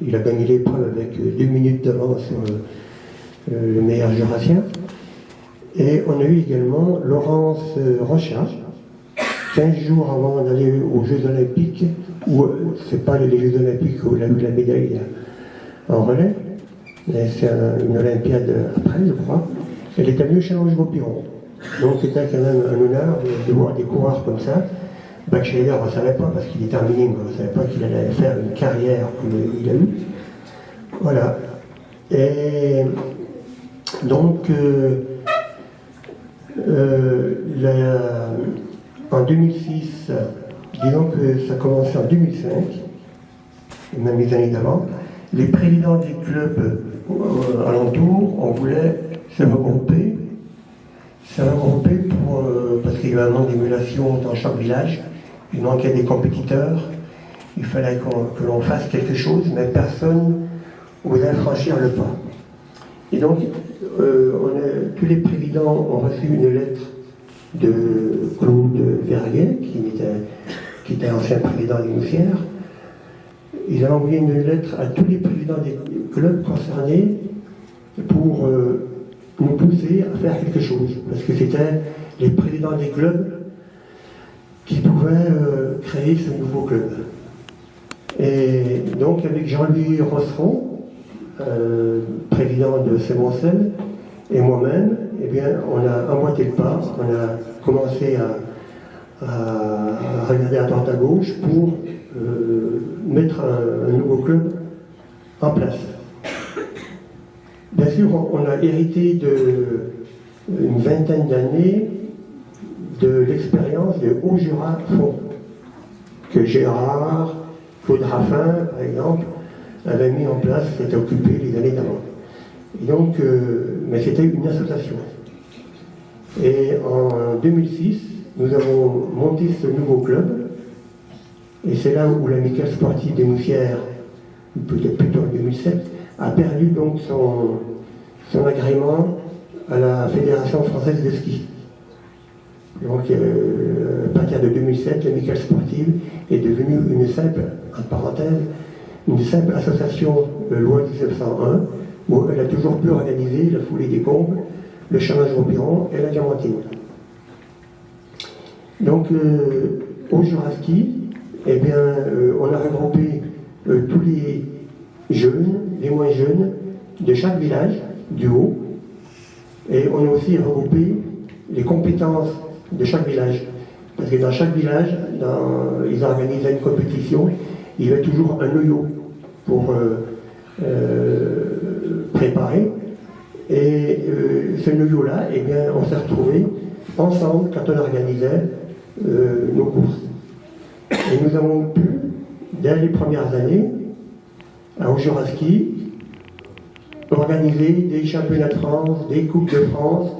Il a gagné l'épreuve avec 2 minutes d'avance sur le meilleur jurassien. Et on a eu également Laurence Rochat, 15 jours avant d'aller aux Jeux Olympiques, où c'est pas les Jeux Olympiques où elle a eu la médaille en relais, mais c'est une Olympiade après, je crois. Elle est venue au challenge Gros-Piron. Donc c'était quand même un honneur de voir des coureurs comme ça. Bachschneider, on ne savait pas parce qu'il était un minime, on ne savait pas qu'il allait faire une carrière comme il a eu. Voilà. Et donc, en 2006, disons que ça a commencé en 2005, et même les années d'avant, les présidents des clubs alentours, on voulait se regrouper parce qu'il y avait un manque d'émulation dans chaque village, il manquait des compétiteurs, il fallait que l'on fasse quelque chose, mais personne n'osait franchir le pas. Et donc, tous les présidents ont reçu une lettre de Claude Verguet, qui était ancien président des Moussières. Ils ont envoyé une lettre à tous les présidents des clubs concernés pour nous pousser à faire quelque chose. Parce que c'était les présidents des clubs qui pouvaient créer ce nouveau club. Et donc avec Jean-Louis Rosseron, président de Semoncel, et moi-même, eh bien, on a emboîté le pas, on a commencé à regarder à droite à gauche pour mettre un nouveau club en place. Bien sûr, on a hérité d'une vingtaine d'années de l'expérience de Haut-Jura Fond, que Gérard, Claude Raffin, par exemple, avait mis en place, s'était occupé les années d'avant. Et donc, mais c'était une association. Et en 2006, nous avons monté ce nouveau club, et c'est là où l'amicale sportive des Moussières, peut-être plutôt en 2007, a perdu donc son agrément à la Fédération française de ski. Donc, à partir de 2007, l'amicale sportive est devenue une simple, en parenthèse, une simple association loi 1901, où elle a toujours pu organiser la foulée des Combes, le challenge au Piron et la Diamantine. Donc, au Juraski, eh bien, on a regroupé tous les jeunes, les moins jeunes, de chaque village, du haut, et on a aussi regroupé les compétences de chaque village. Parce que dans chaque village, ils organisaient une compétition, il y avait toujours un yo-yo pour préparer. Et ce yo-yo-là, eh bien, on s'est retrouvés ensemble quand on organisait nos courses. Et nous avons pu, dès les premières années, au Juraski, organiser des championnats de France, des Coupes de France,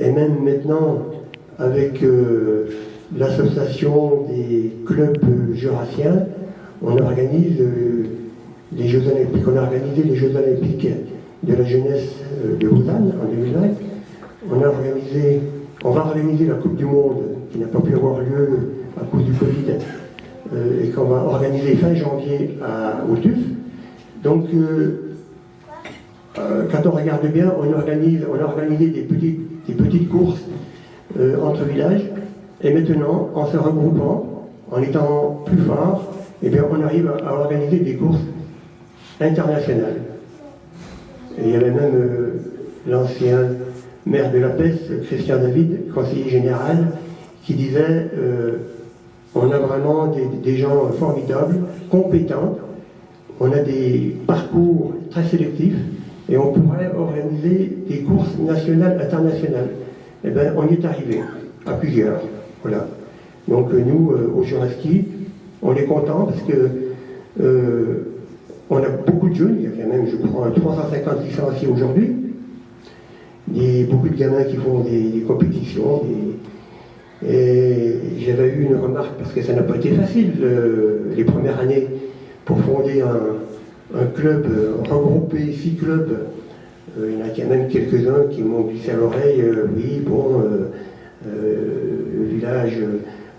et même maintenant, avec l'association des clubs jurassiens, on organise les Jeux Olympiques. On a organisé les Jeux Olympiques de la jeunesse de Lausanne en 2020. On va organiser la Coupe du Monde qui n'a pas pu avoir lieu à cause du Covid et qu'on va organiser fin janvier au TUF. Donc, quand on regarde bien, on a organisé des petites courses entre villages, et maintenant, en se regroupant, en étant plus fort, eh bien, on arrive à organiser des courses internationales. Et il y avait même l'ancien maire de la Peste, Christian David, conseiller général, qui disait on a vraiment des gens formidables, compétents, on a des parcours très sélectifs, et on pourrait organiser des courses nationales, internationales. Eh bien, on y est arrivé, à plusieurs. Voilà. Donc nous, au Juraski, on est contents parce que on a beaucoup de jeunes, il y a quand même, je crois, 350 licenciés aujourd'hui. Il y a beaucoup de gamins qui font des compétitions. Et j'avais eu une remarque, parce que ça n'a pas été facile les premières années, pour fonder un club, regrouper 6 clubs. Il y en a quand même quelques-uns qui m'ont glissé à l'oreille, oui, bon, le village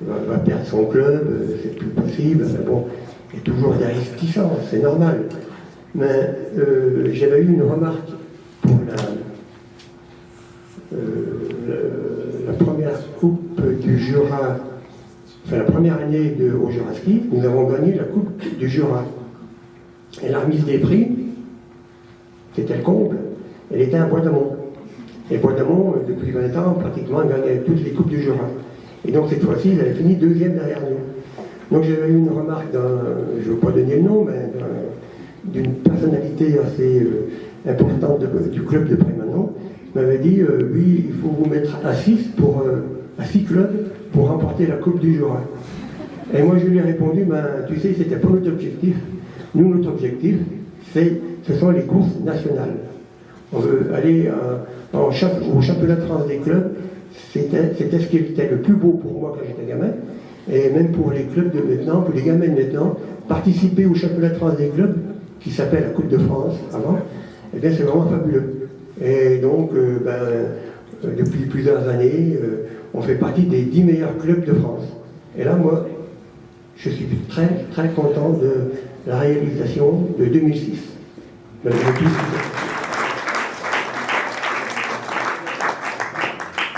va perdre son club, c'est plus possible. Mais bon, il y a toujours des réticences, c'est normal. Mais j'avais eu une remarque pour la première Coupe du Jura, enfin la première année au Juraski, nous avons gagné la Coupe du Jura. Et la remise des prix, c'était le comble, elle était à Bois-d'Amont. Et Bois-d'Amont, depuis 20 ans, pratiquement, gagnait toutes les Coupes du Jura. Et donc cette fois-ci, ils avaient fini 2e derrière nous. Donc j'avais eu une remarque je ne veux pas donner le nom, mais d'une personnalité assez importante du club de Prémanon, m'avait dit oui, il faut vous mettre à 6 clubs pour remporter la Coupe du Jura. Et moi je lui ai répondu, tu sais, c'était pas notre objectif. Nous, notre objectif, ce sont les courses nationales. On veut aller au championnat de France des clubs. C'était ce qui était le plus beau pour moi quand j'étais gamin. Et même pour les clubs de maintenant, pour les gamins de maintenant, participer au championnat de France des clubs, qui s'appelle la Coupe de France avant, eh bien c'est vraiment fabuleux. Et donc, depuis plusieurs années, on fait partie des 10 meilleurs clubs de France. Et là, moi, je suis très, très content de la réalisation de 2006.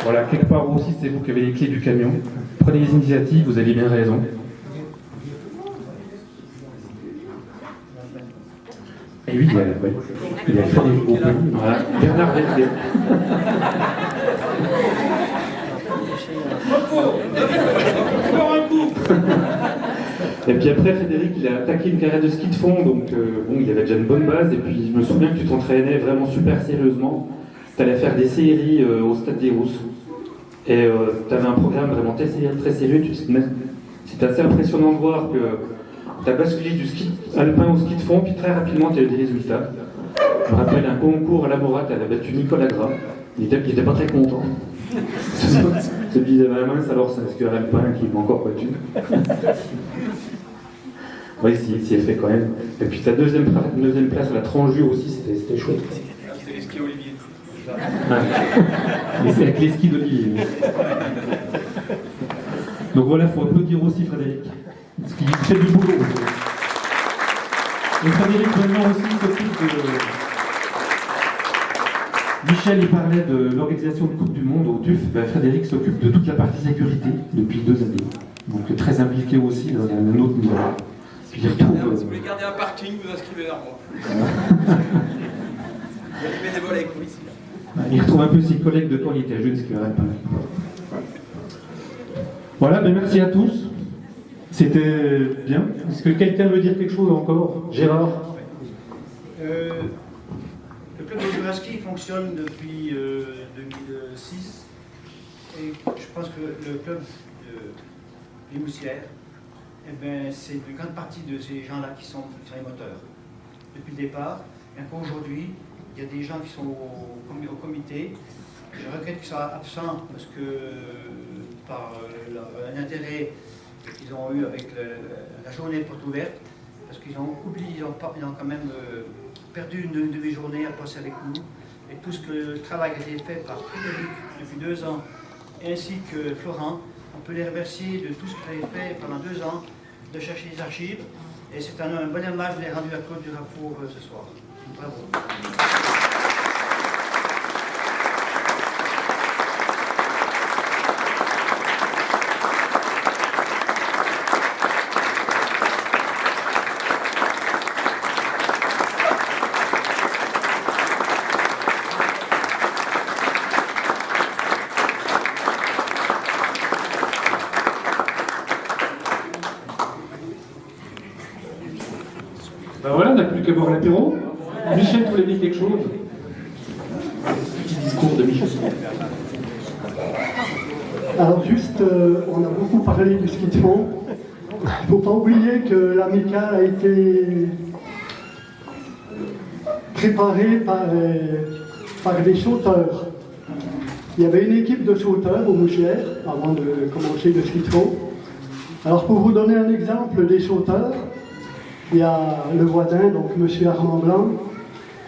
Voilà, quelque part aussi, c'est vous qui avez les clés du camion. Prenez les initiatives, vous avez bien raison. Et oui, il a Frédéric Beaupin, voilà, Bernard Verdet. Et puis après, Frédéric, il a attaqué une carrière de ski de fond, donc bon, il avait déjà une bonne base. Et puis je me souviens que tu t'entraînais vraiment super sérieusement. Tu allais faire des séries au Stade des Rousses. Et tu avais un programme vraiment très sérieux. C'était assez impressionnant de voir que tu as basculé du ski alpin au ski de fond, puis très rapidement tu as eu des résultats. Je me rappelle un concours à la Morate, tu avais battu Nicolas Gras. Il n'était pas très content. se disait, bah, mince, alors c'est un SQRM pas qui m'a encore pas tu. Oui, si elle fait quand même. Et puis ta deuxième place, la Tranjure aussi, c'était chouette. C'était les skis Olivier. Et c'est avec les skis d'Olivier. Donc voilà, il faut applaudir aussi Frédéric, parce qu'il fait du boulot. Et Frédéric maintenant aussi s'occupe de... Michel il parlait de l'organisation de Coupe du Monde au TUF. Ben, Frédéric s'occupe de toute la partie sécurité depuis 2 années. Donc très impliqué aussi dans un autre niveau. Si vous voulez garder un parking, vous inscrivez vers moi. Il y a des bénévoles avec nous ici. Il retrouve un peu ses collègues de quand il était jeune, ce qu'il n'aurait pas. Voilà, ben merci à tous. C'était bien. Est-ce que quelqu'un veut dire quelque chose encore? Gérard? Le club de Juraski fonctionne depuis 2006 et je pense que le club de Limoussière, c'est une grande partie de ces gens-là qui sont les moteurs depuis le départ. Et encore aujourd'hui, il y a des gens qui sont au comité. Je regrette qu'ils soient absents parce que par l'intérêt qu'ils ont eu avec la journée de porte ouverte, parce qu'ils ont oublié, ils ont quand même perdu une demi-journée à passer avec nous. Et tout le travail qui a été fait par Frédéric depuis 2 ans, ainsi que Florent, on peut les remercier de tout ce qu'ils avaient fait pendant 2 ans, de chercher les archives. Et c'est un bon hommage de les rendu à Claude Durafour ce soir. Bravo. Ben voilà, on n'a plus qu'à boire l'apéro. Michel, tu voulais dire quelque chose? Petit discours de Michel. Alors juste, on a beaucoup parlé du ski de fond. Il ne faut pas oublier que l'amicale a été préparée par des sauteurs. Il y avait une équipe de sauteurs aux Mouchières avant de commencer le ski de fond. Alors pour vous donner un exemple des sauteurs, il y a le voisin, donc M. Armand Blanc,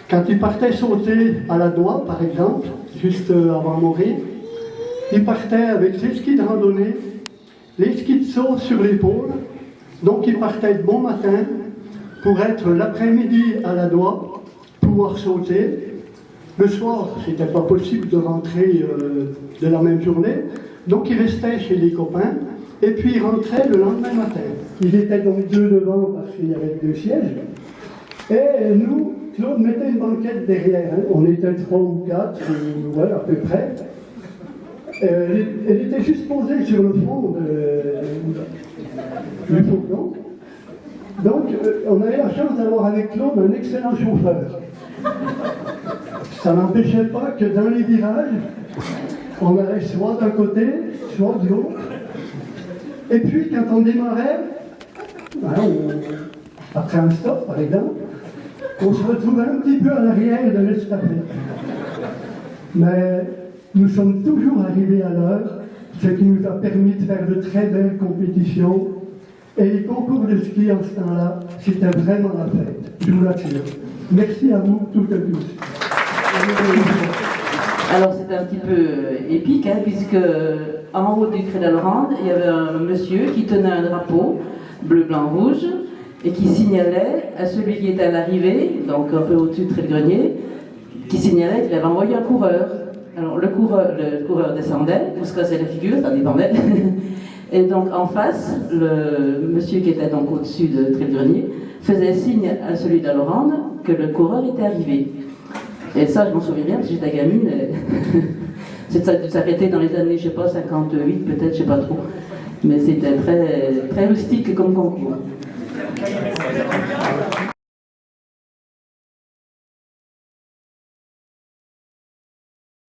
quand il partait sauter à la Doigt, par exemple, juste avant Maury, il partait avec ses skis de randonnée, les skis de saut sur l'épaule, donc il partait de bon matin pour être l'après-midi à la Doigt, pouvoir sauter. Le soir, c'était pas possible de rentrer de la même journée, donc il restait chez les copains, et puis il rentrait le lendemain matin. Ils étaient donc 2 devant parce qu'il y avait 2 sièges. Et nous, Claude mettait une banquette derrière. Hein. On était 3 ou 4, ouais, à peu près. Elle était juste posée sur le fond du fourgon. Donc, on avait la chance d'avoir avec Claude un excellent chauffeur. Ça n'empêchait pas que dans les virages, on allait soit d'un côté, soit de l'autre. Et puis, quand on démarrait, après un stop, par exemple, on se retrouvait un petit peu à l'arrière de l'estafette. Mais nous sommes toujours arrivés à l'heure, ce qui nous a permis de faire de très belles compétitions. Et les concours de ski en ce temps-là, c'était vraiment la fête, je vous l'assure. Merci à vous toutes et tous. Alors c'était un petit peu épique, hein, puisque en haut du Cré d'Alrande, il y avait un monsieur qui tenait un drapeau bleu, blanc, rouge, et qui signalait à celui qui était à l'arrivée, donc un peu au-dessus de Trélegrenier, qui signalait qu'il avait envoyé un coureur. Alors le coureur descendait, ou se cassait la figure, ça dépendait. Et donc en face, le monsieur qui était donc au-dessus de Trélegrenier faisait signe à celui d'Alrande que le coureur était arrivé. Et ça, je m'en souviens bien, parce que j'étais gamine. Ça a dû s'arrêter dans les années, je sais pas, 58 peut-être, je sais pas trop. Mais c'était très, très rustique comme concours.